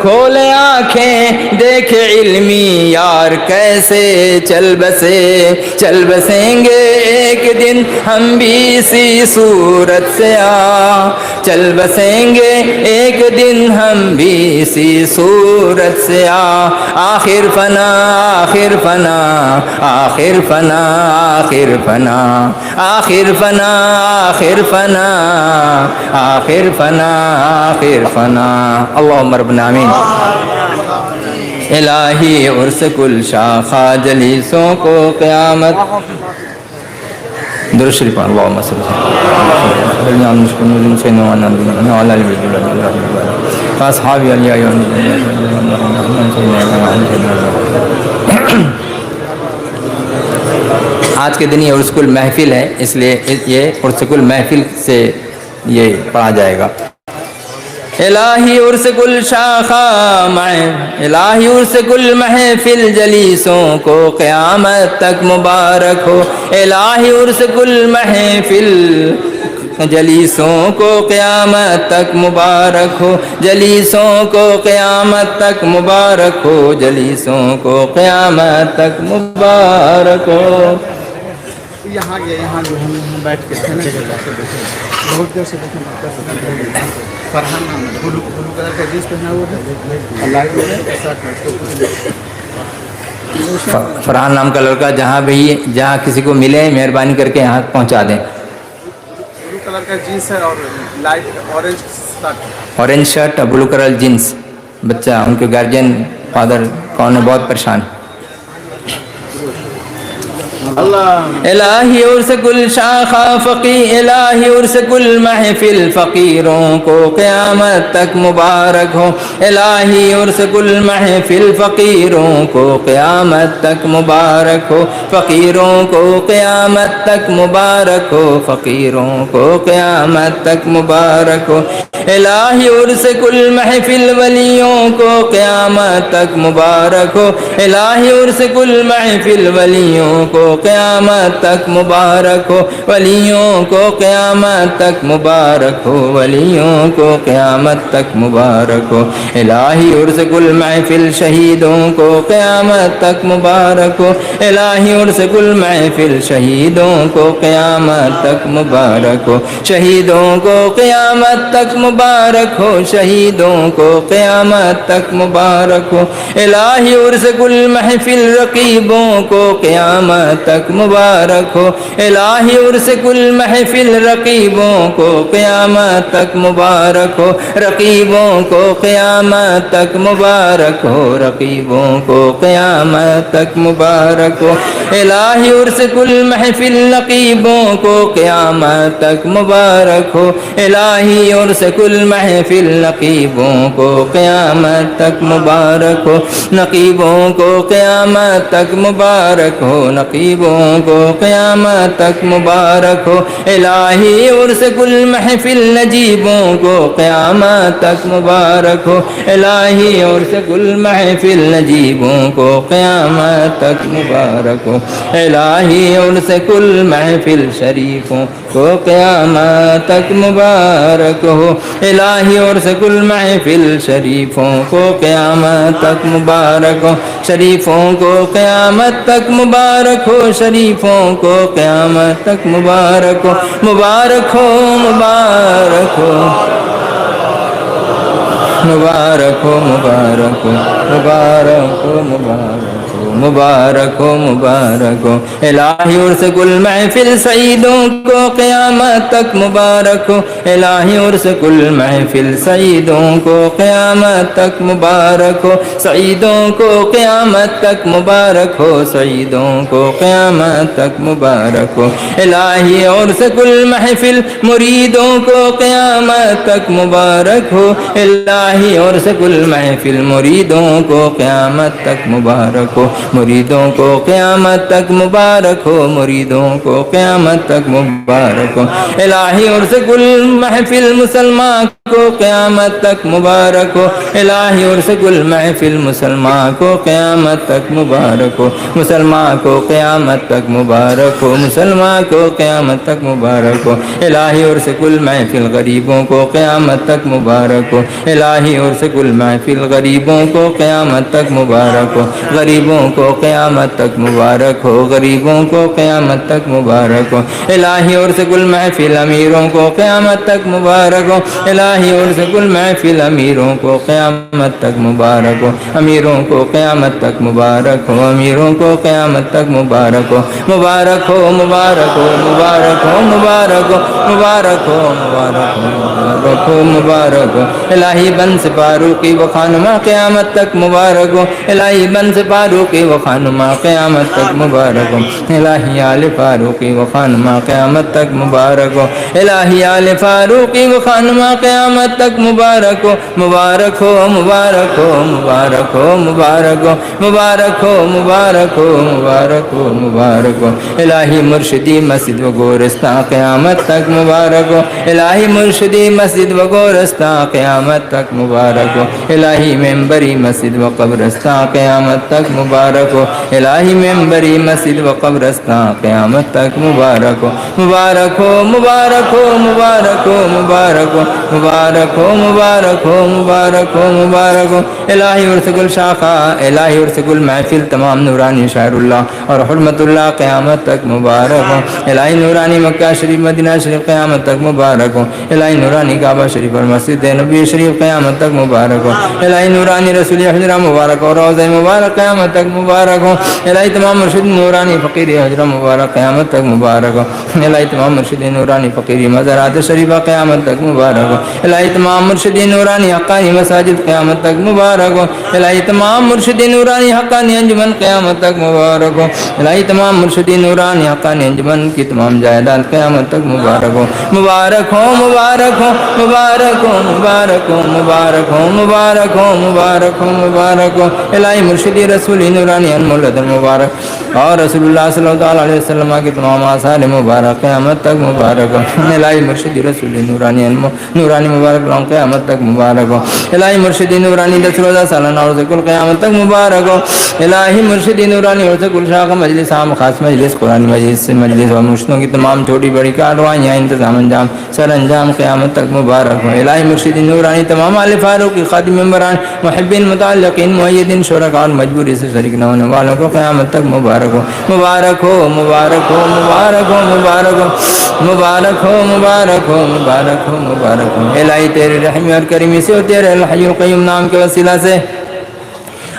کھول آنکھیں دیکھ علمی یار کیسے چل بسے، چل بسیں گے ایک دن ہم بھی اسی صورت سے چل بسیں گے ایک دن ہم بھی اسی صورت سے آخر فنا آخر فنا آخر فنا آخر فنا آخر فنا آخر فنا آخر فنا آخر فنا، اللہم ربنا آمین۔ الہی عرس کل شاخہ جلیسوں کو قیامت، درود شریف اللہم صلی اللہ علیہ وسلم۔ آج کے دن یہ عرس کل محفل ہے، اس لیے یہ عرس کل محفل سے یہ پڑھا جائے گا۔ الہی عرس کل شاخہ الہی عرس کل محفل جلیسوں کو قیامت تک مبارک ہو، الہی عرس کل محفل جلیسوں کو قیامت تک مبارک ہو، جلیسوں کو قیامت تک مبارک ہو، جلیسوں کو قیامت تک مبارک ہو۔ یہاں جو ہم بیٹھ کے تھے بہت دیر سے فرحان نام ہے، بلو کلر کا جینس پہنا ہوا ہے، فرحان نام کا لڑکا جہاں کسی کو ملے مہربانی کر کے یہاں پہنچا دیں۔ بلو کلر کا جینس ہے اور لائٹ اورنج شرٹ اور بلو کلر جینس، بچہ ان کے گارجین فادر کون ہے بہت پریشان۔ الہی عرس گل شاخہ فقیر الہی عرس گل محفل فقیروں کو قیامت تک مبارک ہو الہی عرس گل محفل فقیروں کو قیامت تک مبارک ہو فقیروں کو قیامت تک مبارک ہو فقیروں کو قیامت تک مبارک ہو الہی عرس گل محفل ولیوں کو قیامت تک مبارک ہو الہی عرس گل محفل ولیوں کو قیامت تک مبارک ہو ولیوں کو قیامت تک مبارک ہو ولیوں کو قیامت تک مبارک ہو الہی عرس گل محفل شہیدوں کو قیامت تک مبارک ہو الہی عرس گل محفل شہیدوں کو قیامت تک مبارک ہو شہیدوں کو قیامت تک مبارک ہو شہیدوں کو قیامت تک مبارک ہو الہی عرس گل محفل رقیبوں کو قیامت تک مبارک ہو الہی عرس گل محفل رقیبوں کو قیامت تک مبارک ہو رقیبوں کو قیامت تک مبارک ہو رقیبوں کو قیامت تک مبارک ہو الہی عرس گل محفل نقیبوں کو قیامت تک مبارک ہو الہی عرس گل محفل نقیبوں کو قیامت تک مبارک ہو نقیبوں کو قیامت تک مبارک ہو نقیبوں کو قیامت تک مبارک ہو الہی عرس گل محفل نجیبوں کو قیامت تک مبارک ہو الہی عرس گل محفل نجیبوں کو قیامت تک مبارک ہو الہی عرس گل محفل شریفوں کو قیامت تک مبارک ہو الہی عرس گل محفل شریفوں کو قیامت تک مبارک ہو شریفوں کو قیامت تک مبارک ہو شریفوں کو قیامت تک مبارک ہو مبارک ہو مبارک ہو مبارک ہو مبارک ہو مبارک ہو مبارک ہو مبارک ہو مبارک ہو الہی عرس گل محفل سعیدوں کو قیامت تک مبارک ہو الہی عرس گل محفل سعیدوں کو قیامت تک مبارک ہو سعیدوں کو قیامت تک مبارک ہو سعیدوں کو قیامت تک مبارک ہو الہی عرس گل محفل مریدوں کو قیامت تک مبارک ہو الہی عرس گل محفل مریدوں کو قیامت تک مبارک ہو مریدوں کو قیامت تک مبارک ہو مریدوں کو قیامت تک مبارک ہو الہی عرس گل محفل مسلمان کو قیامت تک مبارک ہو الہی عرس گل محفل مسلمان کو قیامت تک مبارک ہو مسلمان کو قیامت تک مبارک ہو مسلمان کو قیامت تک مبارک ہو الہی عرس گل محفل غریبوں کو قیامت تک مبارک ہو الہی عرس گل محفل غریبوں کو قیامت تک مبارک ہو غریبوں کو قیامت تک مبارک ہو غریبوں کو قیامت تک مبارک ہو الہی عرس گل محفل امیروں کو قیامت تک مبارک ہو الہی عرس گل محفل امیروں کو قیامت تک مبارک ہو امیروں کو قیامت تک مبارک ہو امیروں کو قیامت تک مبارک ہو مبارک ہو مبارک ہو مبارک ہو مبارک ہو مبارک ہو مبارک ہو مبارک ہو مبارک ہو الہی بنس فاروقی و خانمہ قیامت تک مبارک ہو الہی بنس فاروقی و خانمہ قیامت تک مبارک ہو الہی آل فاروقی و خانمہ قیامت تک مبارک ہو الہی آل فاروقی و خانمہ قیامت تک مبارک ہو مبارک ہو مبارک ہو مبارک ہو مبارک ہو مبارک ہو مبارک ہو مبارک ہو مبارک ہو الہی مرشدی مسجد و گورستان قیامت تک مبارک ہو الہی مرشدی مسجد و گورستان قیامت تک مبارک ہو الہی ممبری مسجد و قبرستان قیامت تک مبارک ہو الہی ممبری مسجد و قبرستان قیامت تک مبارک ہو مبارک ہو مبارک ہو مبارک ہو مبارک ہو مبارک ہو مبارک ہو مبارک ہو مبارک ہو الہی عرس گل شاخہ الہی عرس گل محفل تمام نورانی شاعر اللہ اور حرمت اللہ قیامت تک مبارک ہو الہی نورانی مکہ شریف مدینہ شریف قیامت تک مبارک ہو الہی نورانی کعبہ شریف اور مسجد نبی شریف قیامت تک مبارک ہو الہی نورانی رسول حجرہ مبارک اور روضہ مبارک قیامت تک مبارک ہو الہی تمام مرشد نورانی فقیری حجرہ مبارک قیامت تک مبارک ہو الہی تمام مرشد نورانی فقیری مزارات شریفہ قیامت تک مبارک ہو الہی تمام مرشد نورانی حقانی مساجد قیامت تک مبارک ہو الہی تمام مرشد نورانی حقانی انجمن قیامت تک مبارک ہو الہی تمام مرشد نورانی حقانی انجمن کی تمام جائیداد قیامت تک مبارک ہو مبارک ہو مبارک ہو مبارک ہو مبارک ہو مبارک ہو مبارک ہو مبارک ہو مبارک ہو الہی مرشدی رسولی نورانی انمولد مبارک اور رسول اللہ صلی اللہ علیہ وسلم کی تمام آثار مبارک قیامت تک مبارک ہو الہی مرشدی رسولی نورانی مبارک لون قیامت تک مبارک ہو الہی مرشدی نورانی 10 روزہ سالانہ اور ذکر قیامت تک مبارک ہو الہی مرشدی نورانی اور ذکر شاخ مجلس عام خاص مجلس قرآن مجلس اور مرشدوں کی تمام چھوٹی بڑی کاروائیاں انتظام انجام سر انجام قیامت تک مبارک ہو الہی مرشدی نورانی تمام آل فاروق کی خادم ممبران محبین متعلقین معیدین شرکاء اور مجبوری سے شریک نہ ہونے والوں کو قیامت تک مبارک ہو مبارک ہو مبارک ہو مبارک ہو مبارک ہو مبارک ہو مبارک ہو مبارک ہو مبارک ہو الہی تیرے رحم اور کریمی سے اور تیرے الحی القیوم نام کے وسیلہ سے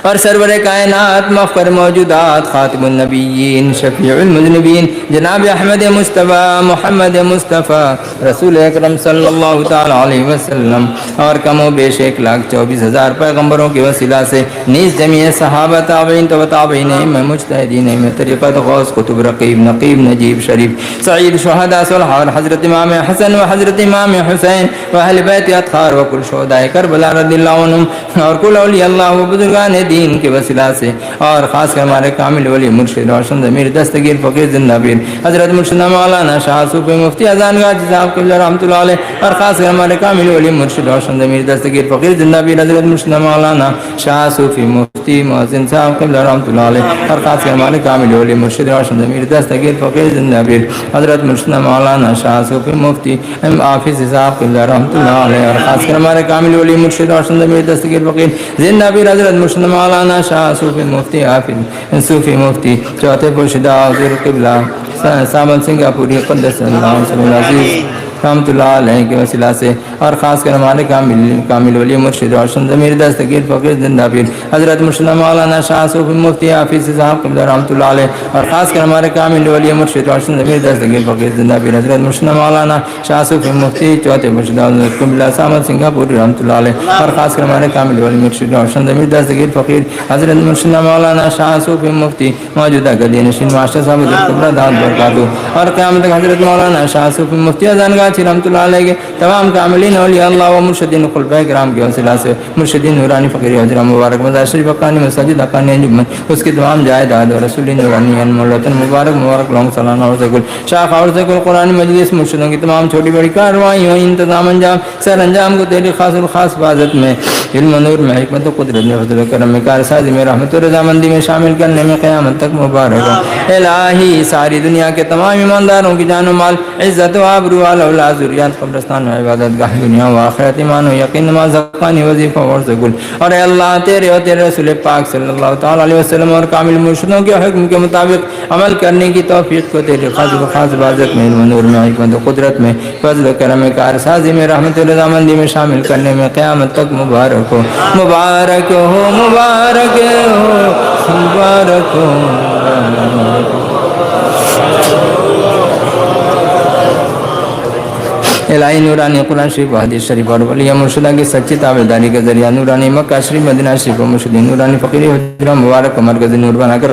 اور سرور کائنات مفخر موجودات خاتم النبیین شفیع المذنبین جناب احمد مصطفیٰ محمد مصطفیٰ رسول اکرم صلی اللہ تعالی علیہ وسلم اور کم و بیش 1,24,000 پیغمبروں کے وسیلہ سے نیز جمیع صحابہ تابعین و تابعین ائمہ مجتہدین ائمہ طریقت غوث قطب رقیب نقیب نجیب شریف سعید شہداء صلحاء اور حضرت امام حسن و حضرت امام حسین و اہل بیت اطہار و کل شہداء کربلا رضی اللہ عنہم اور کل اولیاء اللہ و بزرگان دین کے وسیلہ سے اور خاص کر ہمارے کامل ولی مرشد روشن ضمیر دستگیر فقیر زندہ پیر حضرت مرشد مولانا شاہ صوفی مفتی اذان غازی صاحب قبلہ رحمۃ اللہ علیہ اور خاص کر ہمارے کامل ولی مرشد روشن ضمیر دستگیر فقیر زندہ پیر حضرت مرشد مولانا شاہ صوفی مفتی محسن صاحب قبلہ رحمۃ اللہ علیہ اور خاص کر ہمارے کامل ولی مرشد روشن ضمیر دستگیر فقیر زندہ پیر حضرت مرشد مولانا شاہ صوفی مفتی حافظ صاحب قبلہ رحمۃ اللہ علیہ اور خاص کر ہمارے کامل ولی مرشد روشن ضمیر دستگیر فقیر زندہ پیر حضرت مرشد مولانا شاہ صوفی مفتی حافظ صوفی مفتی چوتھے پرشدہ حضور قبلہ سامن سنگاپوری قدس اللہ عزیز رحمۃ اللہ علیہ کے وسیلہ سے اور خاص کر ہمارے کامل ولی مرشد روشن ضمیر دستگیر فقیر زندہ پیر حضرت مرشد مولانا شاہ صوفی مفتی حافظ صاحب قبلہ رحمۃ اللہ علیہ اور خاص کر ہمارے کامل ولی مرشد روشن ضمیر دستگیر فقیر زندہ پیر حضرت مرشد مولانا شاہ صوفی مفتی چوتھے پرشدہ حضور قبلہ سامن سنگاپوری رحمۃ اللہ علیہ اور خاص کر ہمارے کامل ولی مرشد روشن ضمیر دستگیر فقیر حضرت مرشد مولانا شاہ صوفی مفتی موجودہ گدی نشین ماسٹر صاحب قبلہ داد برکاتہ اور قیامت تک حضرت مولانا شاہ صوفی مفتی اذان غازی رحمۃ اللہ علیہ کے تمام کاملین اولیاء اللہ و مرشدین خلفائے کرام کے وسیلہ سے مرشدین نورانی فقیری حجرہ مبارک مزار شریف حقانی مساجد حقانی انجمن اس کی تمام جائیداد اور رسول نورانی انمولتن مبارک مبارک لونگ سالانہ اور ذکر شاخ اور ذکر قرآن مجلس مرشدوں کی تمام چھوٹی بڑی کارروائیوں انتظام انجام سر انجام کو تیری خاص الخاص حفاظت میں علم و نور میں حکمت و قدرت میں فضل و کرم میں کارسازی میں رحمت و رضامندی میں شامل کرنے میں قیامت تک مبارک ہو الہی ساری دنیا کے تمام ایمانداروں کی جان و مال عزت و آبرو اولاد ذریات قبرستان و عبادت گاہ دنیا و آخرت ایمان و یقین نماز حقانی وظیفہ اور ذکر اور اے اللہ تیرے اور تیرے رسول پاک صلی اللہ تعالی علیہ وسلم اور کامل مرشدوں کے حکم کے مطابق عمل کرنے کی توفیق کو تیرے خاص و خاص عبادت میں علم و نور میں حکمت و قدرت میں فضل و کرم کارسازی میں رحمت و رضامندی میں شامل کرنے میں قیامت تک مبارک ہو مبارک ہو مبارک ہو مبارک ہو الہی نورانی قرآن شریف و حدیث شریف اور ولی مرشدہ کی سچی تابعداری کے ذریعہ نورانی مکہ شریف مدینہ شریف و مرشدین نورانی فقیری حجرہ مبارک کو مرکزی نور بنا کر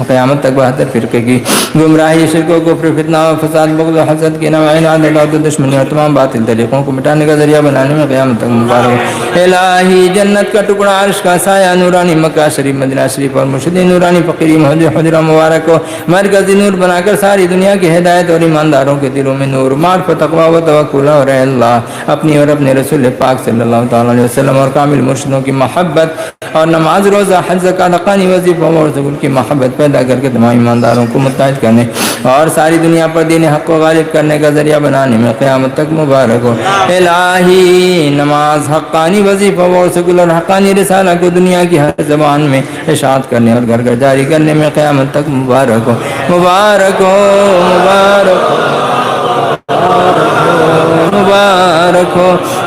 قیامت تک 72 فرقے کی گمراہی شرک و کفر فتنہ و فساد بغض و حسد کی نوعین عدالت و دشمنی اور تمام باطل طریقوں کو مٹانے کا ذریعہ بنانے میں قیامت تک مبارک الہی جنت کا ٹکڑا عرش کا سایہ نورانی مکہ شریف مدینہ شریف اور مرشدین نورانی فقیری حجرہ مبارک کو مرکزی نور بنا کر ساری دنیا کی ہدایت اور ایمانداروں کے دلوں میں نور معرفت تقویٰ و توکل اور اے اللہ اپنی اور اپنے رسول پاک صلی اللہ تعالی علیہ وسلم اور کامل مرشدوں کی محبت اور نماز روزہ حج زکات حقانی وظیفہ اور ذکر کی محبت پیدا کر کے تمام ایمانداروں کو متحد کرنے اور ساری دنیا پر دین حق کو غالب کرنے کا ذریعہ بنانے میں قیامت تک مبارک ہو الہی نماز حقانی وظیفہ اور ذکر اور حقانی رسالہ کو دنیا کی ہر زبان میں اشاعت کرنے اور گھر گھر جاری کرنے میں قیامت تک مبارک ہو مبارک ہو مبارک ہو مبارک ہو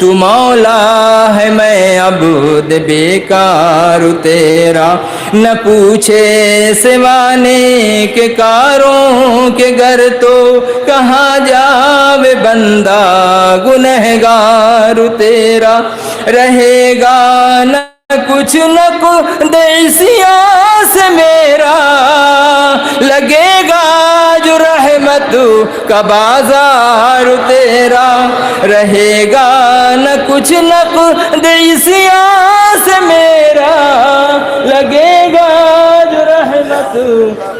تو مولا ہے میں عبد بیکار تیرا نہ پوچھے سوانے کے کاروں کے گھر تو کہاں جاوے بندہ گنہگار تیرا رہے گا نہ کچھ نہ دیسیاں سے میرا لگے گا جو رحمت کا بازار تیرا رہے گا نہ کچھ نہ دیسیاں سے میرا لگے گا جو رحمت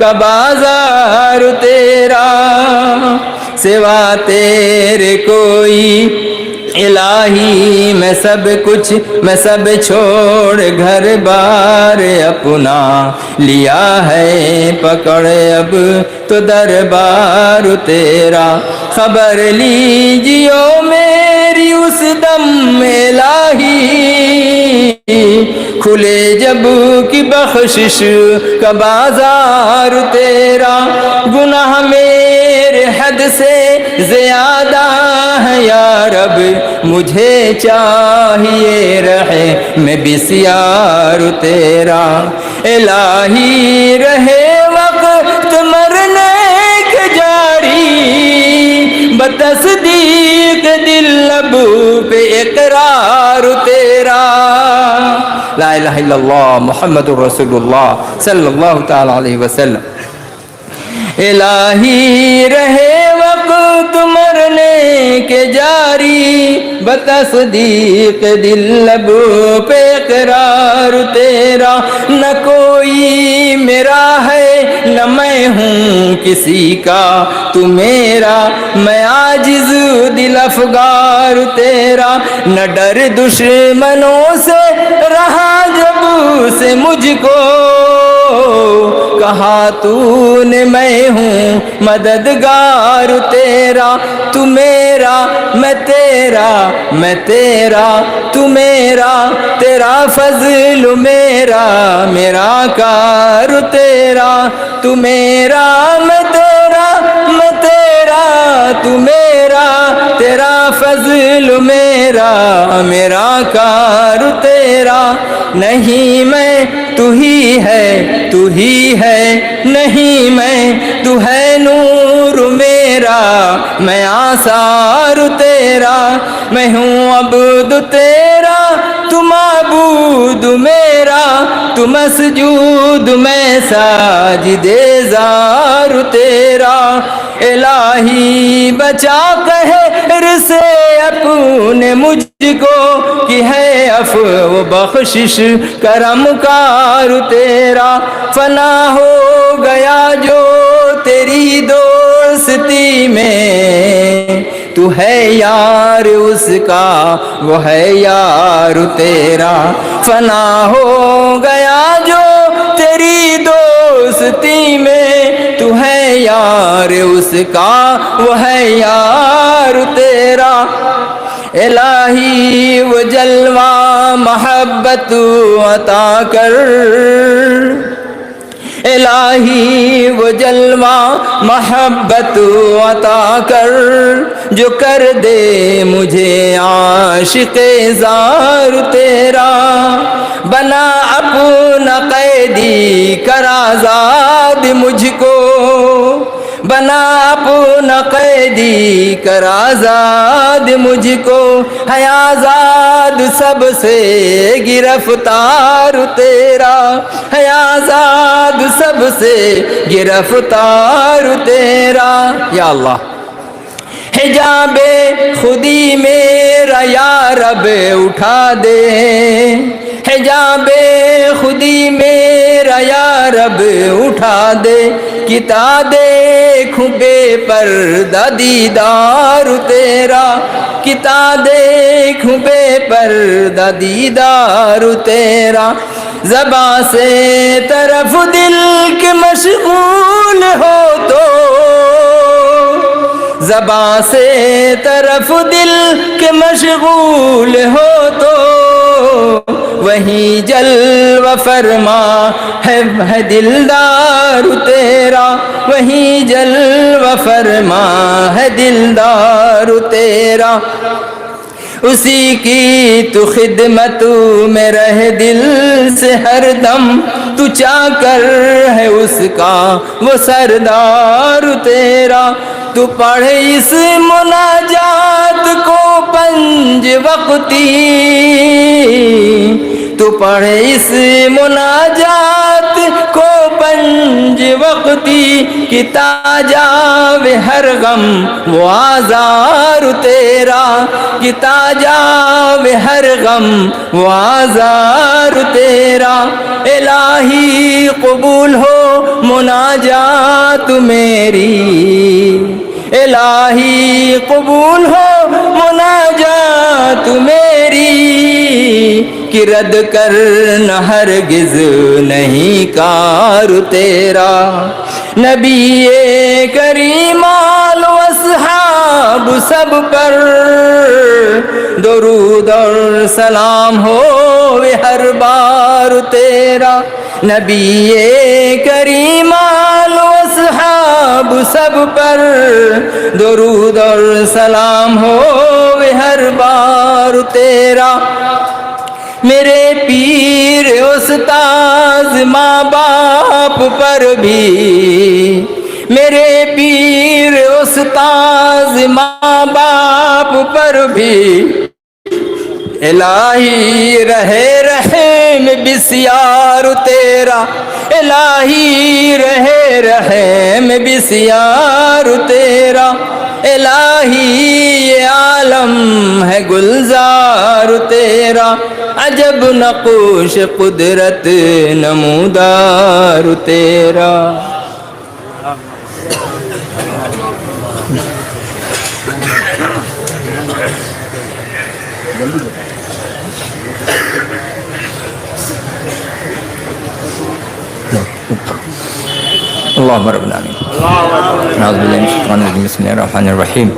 کا بازار تیرا سوا تیرے کوئی الہی میں سب چھوڑ گھر بار اپنا لیا ہے پکڑ اب تو دربار تیرا خبر لیجیو میری اس دم الہی کھلے جب کی بخشش کا بازار تیرا گناہ میرے حد سے زیادہ ہے یا رب مجھے چاہیے رہے میں بسیار تیرا الہی رہے وقت مرنے کے جاری بتصدیق دل لب پہ اقرار تیرا لا الہ الا اللہ محمد رسول اللہ صلی اللہ تعالی علیہ وسلم الہی رہے وقت مرنے کے جاری بتصدیق دل لب پہ اقرار تیرا نہ کوئی میرا ہے نہ میں ہوں کسی کا تو میرا میں عاجز دل افگار تیرا نہ ڈر دشمنوں سے رہا جب سے مجھ کو کہا تو نے میں ہوں مددگار تیرا تو میرا میں تیرا تو میرا تیرا فضل میرا کار تیرا تو میرا میں تیرا تو میرا تیرا فضل میرا کار تیرا نہیں میں تو ہی ہے نہیں میں تو ہے نور میرا میں آثار تیرا میں ہوں عبد تیرا تو معبود میرا تو مسجود میں ساجد زار تیرا الہی بچا قہر سے اپنے مجھ کو کہ ہے عفو بخشش کرم کار تیرا فنا ہو گیا جو تیری دوستی میں تو ہے یار اس کا وہ ہے یار تیرا فنا ہو گیا جو تیری دوستی میں تو ہے یار اس کا وہ ہے یار تیرا الہی وہ جلوہ محبت عطا کر الہی وہ جلوہ محبت عطا کر جو کر دے مجھے عاشق زار تیرا بنا اپنا قیدی کر آزاد مجھ کو بنا اپنا قیدی کر آزاد مجھ کو ہے آزاد سب سے گرفتار تیرا ہے آزاد سب سے گرفتار تیرا یا اللہ حجاب خودی میرا یا رب اٹھا دے حجاب خودی میرا یا رب اٹھا دے کتا دیکھوں بے پردہ دیدار تیرا کتا دیکھوں بے پردہ دیدار تیرا زباں سے طرف دل کے مشغول ہو تو زباں سے طرف دل کے مشغول ہو تو وہیں جلوہ فرما ہے دلدار تیرا، وہیں جلوہ فرما ہے دلدار تیرا، اسی کی تو خدمت میں رہ دل سے ہر دم، تو چاکر ہے اس کا وہ سردار تیرا، تو پڑھے اس مناجات کو پنج وقتی، تو پڑھے اس مناجات کو پنج وقتی، کہ تاجاوے ہر غم وہ آزار تیرا، کہ تاجاوے ہر غم وہ آزار تیرا، الہی قبول ہو مناجات میری، الہی قبول ہو مناجات میری، کہ رد کرنا ہرگز نہیں کار تیرا، نبی کریم آل و اصحاب سب پر درود اور سلام ہو ہر بار تیرا، نبی کریم آل و اصحاب سب پر درود اور سلام ہو ہر بار تیرا، میرے پیر استاذ ماں باپ پر بھی، میرے پیر استاذ ماں باپ پر بھی، الہی رہے رحم بسیار تیرا، الہی رہے رحم بسیار تیرا، الہی یہ عالم ہے گلزار تیرا، عجب نقوش قدرت نمودار تیرا۔ اللہم رب العالمین، اعوذ باللہ من الشیطان الرجیم، بسم اللہ الرحمن الرحیم۔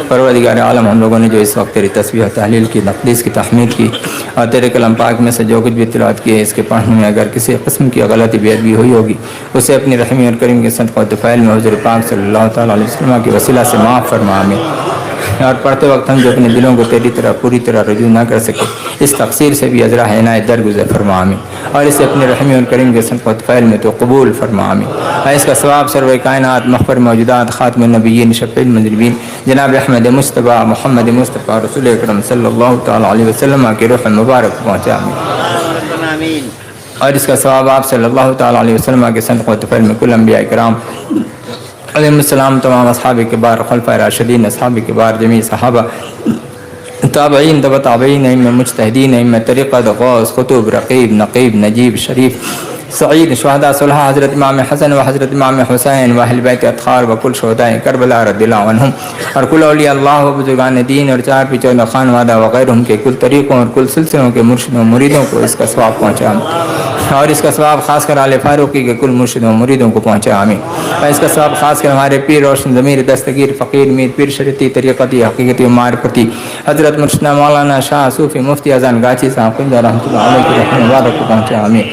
پروردگار عالم، ہم لوگوں نے جو اس وقت تیری تسبیح و تحلیل کی، تقدیس کی، تحمید کی، اور تیرے کلام پاک میں سے جو کچھ بھی تلاوت کی ہے، اس کے پڑھنے میں اگر کسی قسم کی غلطی بے ادبی ہوئی ہوگی، اسے اپنی رحمی اور کریم کے صدقہ و طفیل میں حضور پاک صلی اللہ تعالیٰ علیہ وسلم کی وسیلہ سے معاف فرما، آمین۔ اور پڑھتے وقت ہم جو اپنے دلوں کو تیری طرح پوری طرح رجوع نہ کر سکے، اس تقصیر سے بھی عذرا عنایت درگزر فرما، آمین۔ اور اسے اپنے رحمی اور کریم کے صدقہ و طفیل میں تو قبول فرما، آمین۔ اور اس کا ثواب سرور کائنات، مغفر موجودات، خاتم النبیین، شفیع المذنبین، جناب احمد مصطفیٰ محمد مصطفیٰ رسول اکرم صلی اللہ تعالیٰ علیہ وسلم کے روح مبارک پہنچا، آمین۔ اور اس کا ثواب آپ صلی اللہ تعالیٰ علیہ وسلم کے صدقہ و طفیل میں کل انبیاء کرام علیہ السلام، تمام اصحاب کبار، خلفائے راشدین، اصحاب کبار، جمیع صحابہ، تابعین، تبع تابعین، ائمہ مجتہدین، ائمہ طریقت، غوث، قطب، رقیب، نقیب، نجیب، شریف، سعید، شہداء، صلحاء، حضرت امام حسن و حضرت امام حسین و اہل بیت اطہار و کل شہداء کربلا رضی اللہ عنہم، اور کل اولیاء اللہ و بزرگان دین اور چار پچولہ خانوادہ وغیرہم کے کل طریقوں اور کل سلسلوں کے مرشدوں و مریدوں کو اس کا ثواب پہنچا، اور اس کا ثواب خاص کر آل فاروقی کے کل مرشدوں و مریدوں کو پہنچا، آمین۔ اور اس کا ثواب خاص کر ہمارے پیر روشن ضمیر دستگیر فقیر میر پیر شریعتی طریقتی حقیقتی و معرفتی حضرت مرشدہ مولانا شاہ صوفی مفتی اذان گاچی صاحب قندہ رحمۃ اللہ علیہ کی رحمت مبارک کو پہنچا، آمین۔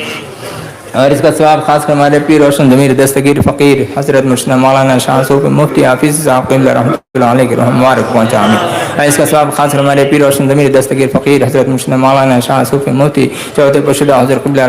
اور اس کا ثواب خاص کر ہمارے پیر روشن ضمیر دستگیر فقیر حضرت مرشدہ مولانا شاہ صوفی مفتی حافظ صاحب قندہ رحمۃ اللہ علیہ کی رحمت مبارک پہنچا، آمین۔ اور اس کا ثواب خاص کر ہمارے پیر روشن ضمیر دستگیر فقیر حضرت مرشدہ مولانا شاہ صوفی مفتی چوتھے پشدہ حضرت قبلہ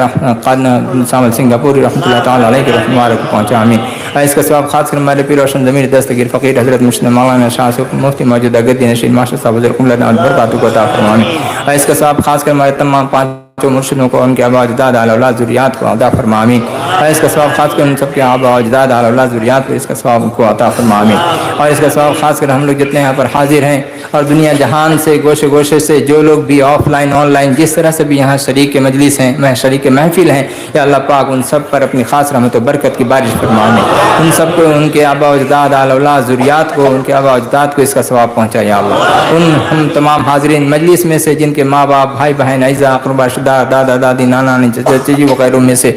قادنا سامل سنگاپوری رحمۃ اللہ تعالیٰ علیہ کی رحمت مبارک پہنچا، آمین۔ اور اس کا ثواب خاص کر ہمارے پیر روشن ضمیر دستگیر فقیر حضرت مرشدہ مولانا شاہ صوفی مفتی موجودہ گدی نشین ماشاء صاحب حضرت قبلہ برکاتہ کو عطا فرما، آمین۔ اور اس کا ثواب خاص کر ہمارے تمام پانچ مرشدوں کو، ان کے آباء اجداد، آل اولاد، ذریات کو عطا فرما، آمین۔ اور اس کا ثواب خاص کر ان سب کے آباء اجداد، آل اولاد، ذریات کو اس کا ثواب کو عطا فرما، آمین۔ اور اس کا ثواب خاص کر ہم لوگ جتنے یہاں پر حاضر ہیں اور دنیا جہان سے گوشے گوشے سے جو لوگ بھی آف لائن آن لائن جس طرح سے بھی یہاں شریک مجلس ہیں، شریک محفل ہیں، یا اللہ پاک ان سب پر اپنی خاص رحمت و برکت کی بارش فرما، آمین۔ ان سب کو، ان کے آباء اجداد، آل اولاد، ذریات کو، ان کے آباء اجداد کو اس کا ثواب پہنچا یا اللہ۔ ان ہم تمام حاضرین مجلس میں سے جن کے ماں باپ، بھائی بہن، اعزاء، اقربا، رشتہ دار، دادا دادی، نانا نانی، چچا چچی وغیرہ میں سے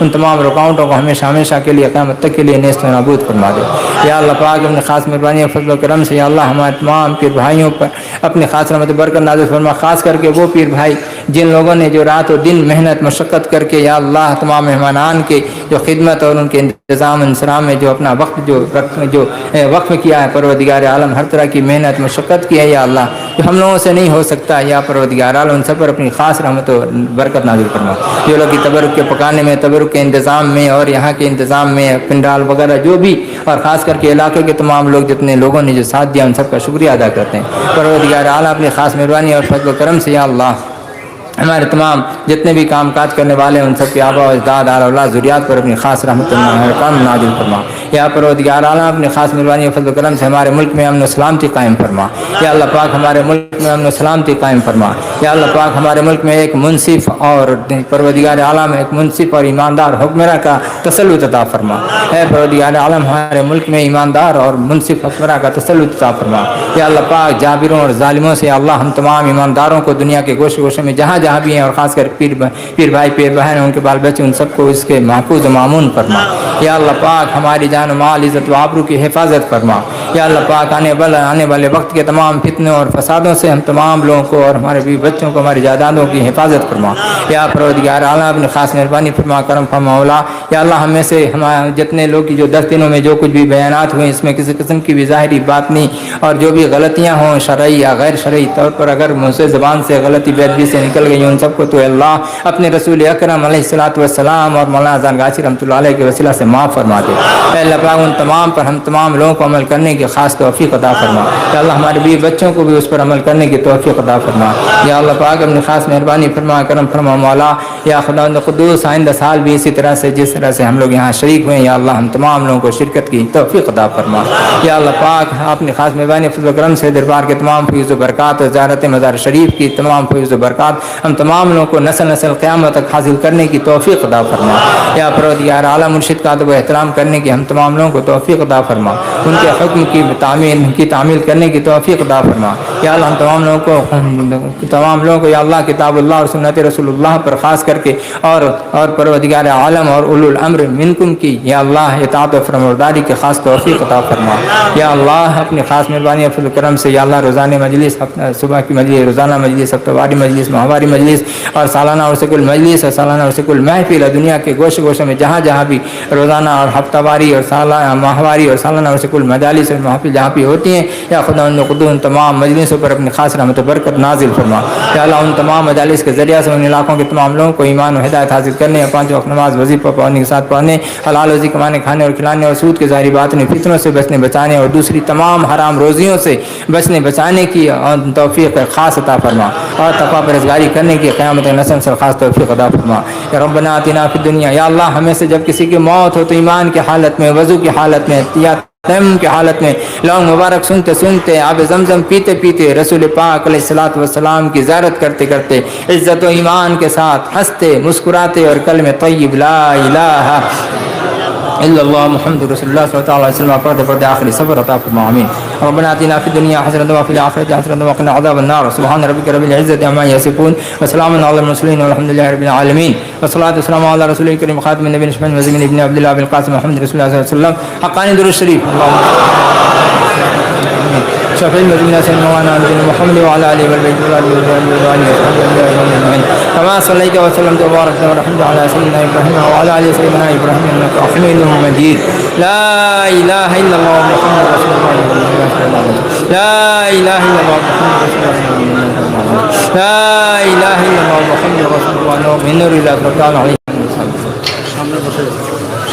ان تمام رکاوٹوں کو ہمیشہ ہمیشہ کے لیے قیامت تک کے لیے نیست و نابود فرما دے یا اللہ پاک اپنے خاص مہربانی اور فضل و کرم سے یا اللہ ہمارے تمام پیر بھائیوں پر اپنے خاص رحمت برکت نازل فرما خاص کر کے وہ پیر بھائی جن لوگوں نے جو رات و دن محنت مشقت کر کے یا اللہ تمام مہمانان کے جو خدمت اور ان کے انتظام انصرام میں جو اپنا وقت جو وقف کیا ہے پروردگار عالم ہر طرح کی محنت مشقت کی ہے یا اللہ جو ہم لوگوں سے نہیں ہو سکتا یا پروردگار عالم ان سب پر اپنی خاص رحمت و برکت نازل فرما جو لوگ کی تبرک کے پکانے میں تبرک کے انتظام میں اور یہاں کے انتظام میں پنڈال وغیرہ جو بھی اور خاص کر کے علاقے کے تمام لوگ جتنے لوگوں نے جو ساتھ دیا ان سب کا شکریہ ادا کرتے ہیں پروردگار اعلیٰ اپنی خاص مہربانی اور فضل و کرم سے یا اللہ ہمارے تمام جتنے بھی کام کاج کرنے والے ہیں ان سب کے آبا و اجداد آل اولاد ذریات پر اپنی خاص رحمت اللہ نازل فرما یا پروردگار اعلیٰ اپنے خاص مہربانی و فضل و کرم سے ہمارے ملک میں امن و سلامتی قائم فرما یا اللہ پاک ہمارے ملک میں امن و سلامتی قائم فرما یا اللہ پاک ہمارے ملک میں ایک منصف اور پروردگار اعلیٰ میں ایک منصف اور ایماندار حکمراں کا تسلط عطا فرما اے پروردگار اعلیٰ ہمارے ملک میں ایماندار اور منصف حکمراں کا تسلط عطا فرما یا اللہ پاک جابروں اور ظالموں سے اللہ ہم تمام ایمانداروں کو دنیا کے گوشے گوشے میں جہاں جہاں بھی ہیں اور خاص کر پیر بھائی پیر بہن ان کے بال بچے ان سب کو اس کے محفوظ و معمون فرما یا اللہ پاک ہماری جان و مال عزت و آبرو کی حفاظت فرما یا اللہ پاک آنے والے وقت کے تمام فتنوں اور فسادوں سے ہم تمام لوگوں کو اور ہمارے بھی بچوں کو ہماری جائیدادوں کی حفاظت فرما یا پروردگار اعلیٰ اپنے خاص مہربانی فرما کرم فرما مولا یا اللہ ہم میں سے ہمارے جتنے لوگ کی جو 10 دنوں میں جو کچھ بھی بیانات ہوئے اس میں کسی قسم کی بھی ظاہری بات نہیں اور جو بھی غلطیاں ہوں شرعی یا غیر شرعی طور پر اگر منہ سے زبان سے غلطی بے ادبی سے نکل گئی ان سب کو تو اللہ اپنے رسول اکرم علیہ الصلوۃ والسلام اور مولانا اذان غاچی رحمۃ اللہ علیہ کے وسیلہ سے معاف فرما دے اے اللہ پاک ان تمام پر ہم تمام لوگوں کو عمل کرنے کی خاص توفیق عطا فرما یا اللہ ہمارے بھی بچوں کو بھی اس پر عمل کرنے کی توفیق عطا فرما یا اللہ پاک اپنی خاص مہربانی فرما کرم فرما مولا یا خداوند قدوس آئندہ سال بھی اسی طرح سے جس طرح سے ہم لوگ یہاں شریک ہوئے یا اللہ ہم تمام لوگوں کو شرکت کی توفیق عطا فرما یا اللہ پاک اپنی خاص مہربانی فضل و کرم سے دربار کے تمام فیض و برکات اور زیارت مزار شریف کی تمام فیض و برکات ہم تمام لوگوں کو نسل نسل قیامت تک حاصل کرنے کی توفیق عطا فرما یا پروردگار اعلیٰ مرشد کا ادب و احترام کرنے کی ہم تمام لوگوں کو توفیق عطا فرما ان کے حکم کی تعمیل کرنے کی توفیق عطا فرما یا اللہ ہم تمام لوگوں کو یا اللہ کتاب اللہ اور سنت رسول اللہ پر خاص کر کے اور پروردگار عالم اور اولو الامر منکم کی یا اللہ اطاعت و فرمانبرداری کی خاص توفیق عطا فرما یا اللہ اپنی خاص مہربانی اور فضل و کرم سے یا اللہ روزانہ مجلس صبح کی مجلس روزانہ مجلس ہفتہ مجلس ماہواری مجلس اور سالانہ عرس کل مجلس اور سالانہ عرس کل محفل دنیا کے گوشے گوشے میں جہاں جہاں بھی روزانہ اور ہفتہ واری اور سالانہ ماہواری اور سالانہ عرس کل مجالس اور محفل جہاں بھی ہوتی ہیں یا خدا ان تمام مجلسوں پر اپنی خاص رحمت و برکت نازل فرما یا اللہ ان تمام مجالس کے ذریعہ سے ان علاقوں کے تمام لوگوں کو ایمان و ہدایت حاصل کرنے اور 5 وقت نماز وظیفہ پڑھنے کے ساتھ پڑھنے حلال روزی کمانے کھانے اور کھلانے اور سود کے ظاہری باطنی فتنوں سے بچنے بچانے اور دوسری تمام حرام روزیوں سے بچنے بچانے کی توفیق خاص عطا فرما اور تقوی پرہیزگاری کرنے کی قیامت نسل سے خاص توفیق عطا فرما یا ربنا آتنا فی الدنیا یا اللہ ہمیں سے جب کسی کی موت ہو تو ایمان کی حالت میں وضو کی حالت میں یا تیمم کی حالت میں لونگ مبارک سنتے سنتے آب زمزم پیتے پیتے رسول پاک علیہ الصلوۃ والسلام کی زیارت کرتے کرتے عزت و ایمان کے ساتھ ہنستے مسکراتے اور کلمہ طیب لا الہ الا اللہ محمد رسول اللہ صلی اللہ علیہ وسلم پڑھتے پڑھتے آخری صبر عطا فرما آمین ربنا آتنا فی الدنیا حسنۃ وفی الآخرۃ حسنۃ وقنا عذاب النار سبحان ربک رب العزۃ عما یصفون وسلام علی المرسلین والحمد للہ رب العالمین والصلاۃ والسلام علی رسول الکریم خاتم النبیین شفیع المذنبین ابن عبد اللہ بن القاسم محمد رسول اللہ صلی اللہ علیہ وسلم حقانی درود شریف شفیع المذنبین سیدنا مولانا محمد وعلی آلہ والبیت كما صليت وسلمت وباركت ورحمت على سيدنا ابراهيم وعلى ال سيدنا ابراهيم انك حميد مجيد لا اله الا الله محمد رسول الله لا اله الا الله محمد رسول الله لا اله الا الله محمد رسول الله من نور الله تعالى عليه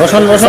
বসুন বসুন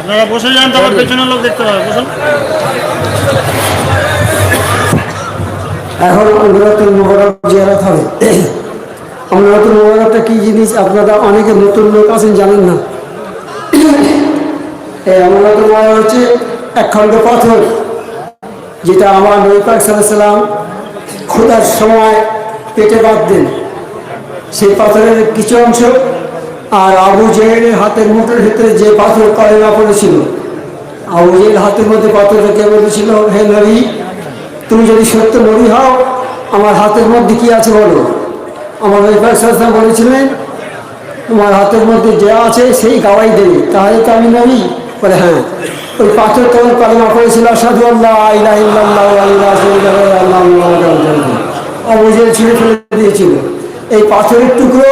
আপনারা বসে যান তো পেছনের লোক দেখতে পাবে বসুন এখন আমরাতুল মুবারক জিয়ারত হবে আমরাতুল মুবারকটা কি জিনিস আপনারা অনেকে নতুন লোক আছেন জানেন না এই আমরাতুল মুবারক হচ্ছে একখণ্ড পাথর যেটা আমার নবী পাক সাল্লাল্লাহু আলাইহি সাল্লাম খোদার সময় পেটে বাঁধতেন সেই পাথরের কিছু অংশ আর আবু জেহেলের হাতের মুঠোর ভিতরে যে পাথর কলেমা পড়েছিল আবু জেহেল হাতের মধ্যে পাথর রেখে বলেছিল হে নবী তুমি যদি সত্য নবী হও আমার হাতের মধ্যে কি আছে বলো। আমার নবী পাক সাল্লাল্লাহু আলাইহি ওয়াসাল্লাম বলেছিলেন, তোমার হাতের মধ্যে যা আছে সেই গাওয়াই দেবে, তাহলে তো আমি নবী। বলে হ্যাঁ। ওই পাথর তখন কালেমা পড়েছিল, আশহাদু আল্লা ইলাহা ইল্লাল্লাহ ওয়া লা শারীকা লাহু আল্লাহু আকবার। আবু জেহেল ছুঁড়ে ফেলে দিয়েছিল এই পাথরের টুকরো।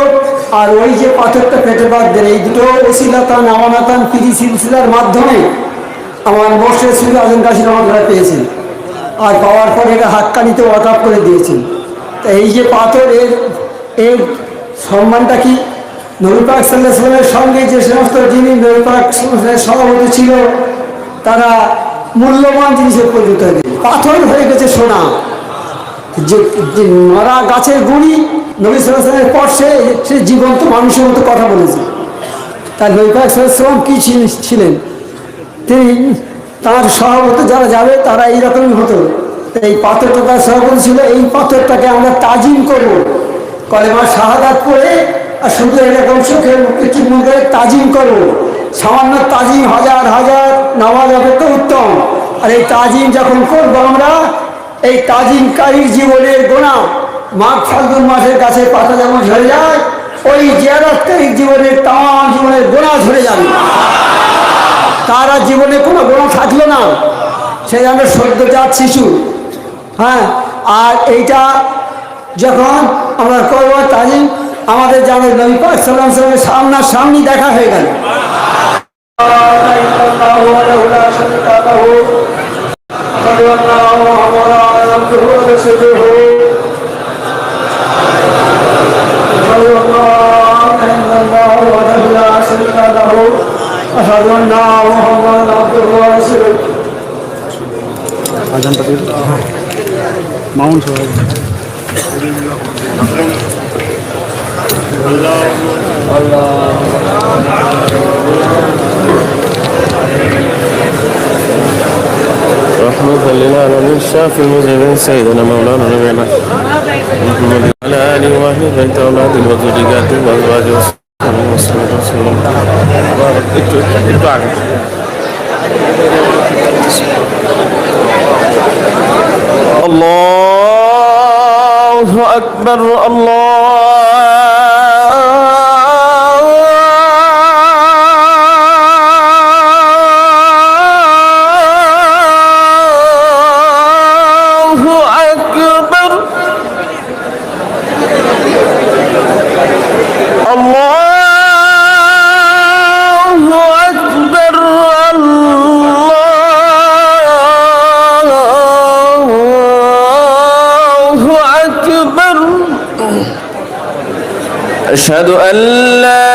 আর ওই যে পাথরটা পেটে বাঁধবেন, এই দুটো ওসিলাতান আমানাতান ফিরি সিলসিলার মাধ্যমে আমার মোর্শেদ সুফি আজম কাশি রহমাতুল্লাহ পেয়েছেন। আর পাওয়ার পর এটা হাক্কানিতে ওয়াকাফ করে দিয়েছেন। তা এই যে পাথর, এর সম্মানটা কি? নবী পাক সাল্লাল্লাহু আলাইহি ওয়াসাল্লামের সঙ্গে যে সমস্ত যিনি নবী পাক সহমত ছিল, তারা মূল্যবান জিনিসে পরিণত হয়ে গেছে, পাথর হয়ে গেছে সোনা। যে মরা গাছের গুঁড়ি নবী সাল্লাল্লাহু আলাইহি ওয়াসাল্লামের স্পর্শে সে জীবন্ত মানুষের মতো কথা বলেছে। তার নবী পাক সাল্লাল্লাহু আলাইহি ওয়াসাল্লাম কি ছিলেন? তিনি তার সহমতে যারা যাবে তারা এইরকমই হতো। এই পাথরটা তার সহমত ছিল। এই পাথরটাকে আমরা তাজিম করব, কলেমা শাহাদাত পড়ে আর শুধু এরকম চোখের মুখে চুম্বন করে তাজিম করব। সামান্য তাজিম হাজার হাজার নামাজ অপেক্ষা উত্তম। আর এই তাজিম যখন করবো আমরা, এই তাজিমকারীর জীবনের গোনা মাঘ ফাল্গুন মাসের কাছে পাতা যেমন ঝরে যায়, ওই জিয়ারতকারীর জীবনের তাম জীবনের গোনা ঝরে যাবে। তারা জীবনে কোনো গোনা থাকলো না, সে যেন সদ্যজাত শিশু। হ্যাঁ, আর এইটা যখন আমরা করবো তাজিম, আমাদের যেন নবী পাক সাল্লাল্লাহু আলাইহি ওয়াসাল্লামের সামনাসামনি দেখা হয়ে গেল। মাউন্ট সবাই رحمة للعالمين الشافي المذنبين سيدنا مولانا نبينا محمد وعلى آله وأهله بيت أولاده وذريته وأزواجه وصحبه وسلم. الله أكبر. أشهد أن لا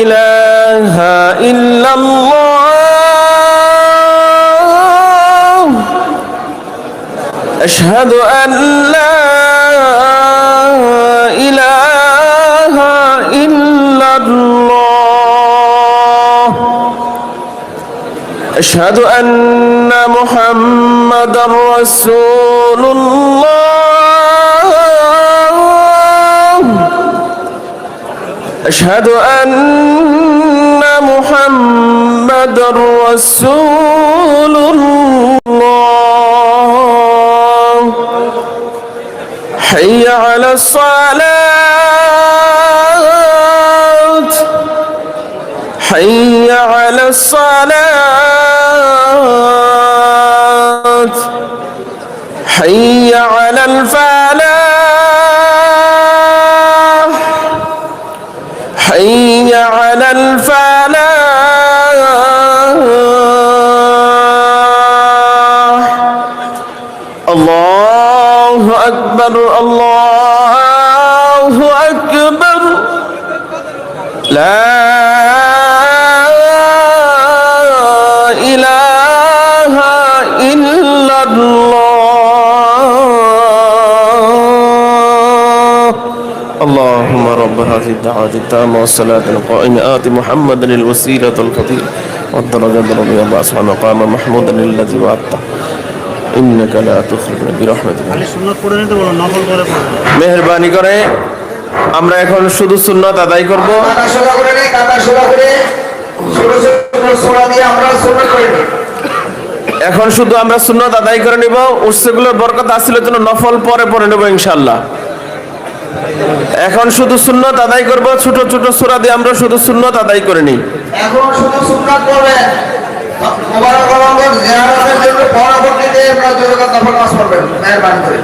إله إلا الله. أشهد أن لا إله إلا الله. أشهد أن محمدا رسول الله. أشهد أن محمدا رسول الله. حي على الصلاة. حي على الصلاة. حي على الفلاح. حي على الفلاح. الله أكبر. الله أكبر. لا إله إلا الله. اللهم رب هذه الدعوة التامة والصلاة القائمة آت محمدا الوسيلة الفضيلة والدرجة الرفيعة وبعثه مقاما محمودا الذي وعدته إنك لا تخلف برحمتك. মেহেরবানি করে আমরা এখন শুধু সুন্নাত আদায় করব। আমরা সুন্নাত করি। এখন শুধু আমরা সুন্নাত আদায় করে নিব, উৎসগুলোর বরকত আসলে জন্য নফল পরে পরে নেব ইনশাআল্লাহ। এখন শুধু সুন্নাত আদায় করব, ছোট ছোট সূরা দিয়ে আমরা শুধু সুন্নাত আদায় করে নিই। এখন শুধু সুন্নাত পড়বেন, মোবারক রমজান জিয়ারতের জন্য পরবর্তীতে আপনারা দুই রাকাত নফল নামাজ পড়বেন মেহেরবানি করে।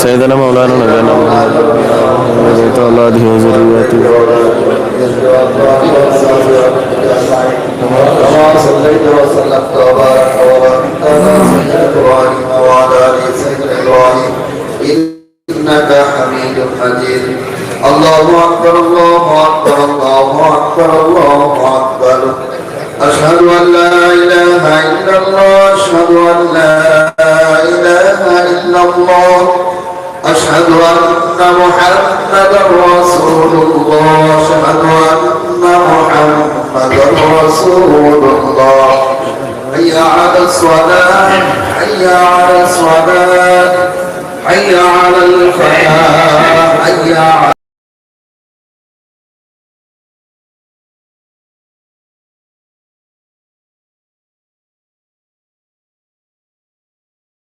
سيدنا مولانا نبينا محمد وعلى آله وذريته كما صليت وسلمت وبارك وباركت على سيدنا ابراهيم وعلى ال سيدنا ابراهيم انك حميد مجيد. الله اكبر الله اكبر الله اكبر الله اكبر. اشهد ان لا اله الا الله اشهد ان لا اله الا الله اشهد ان محمدا رسول الله اشهد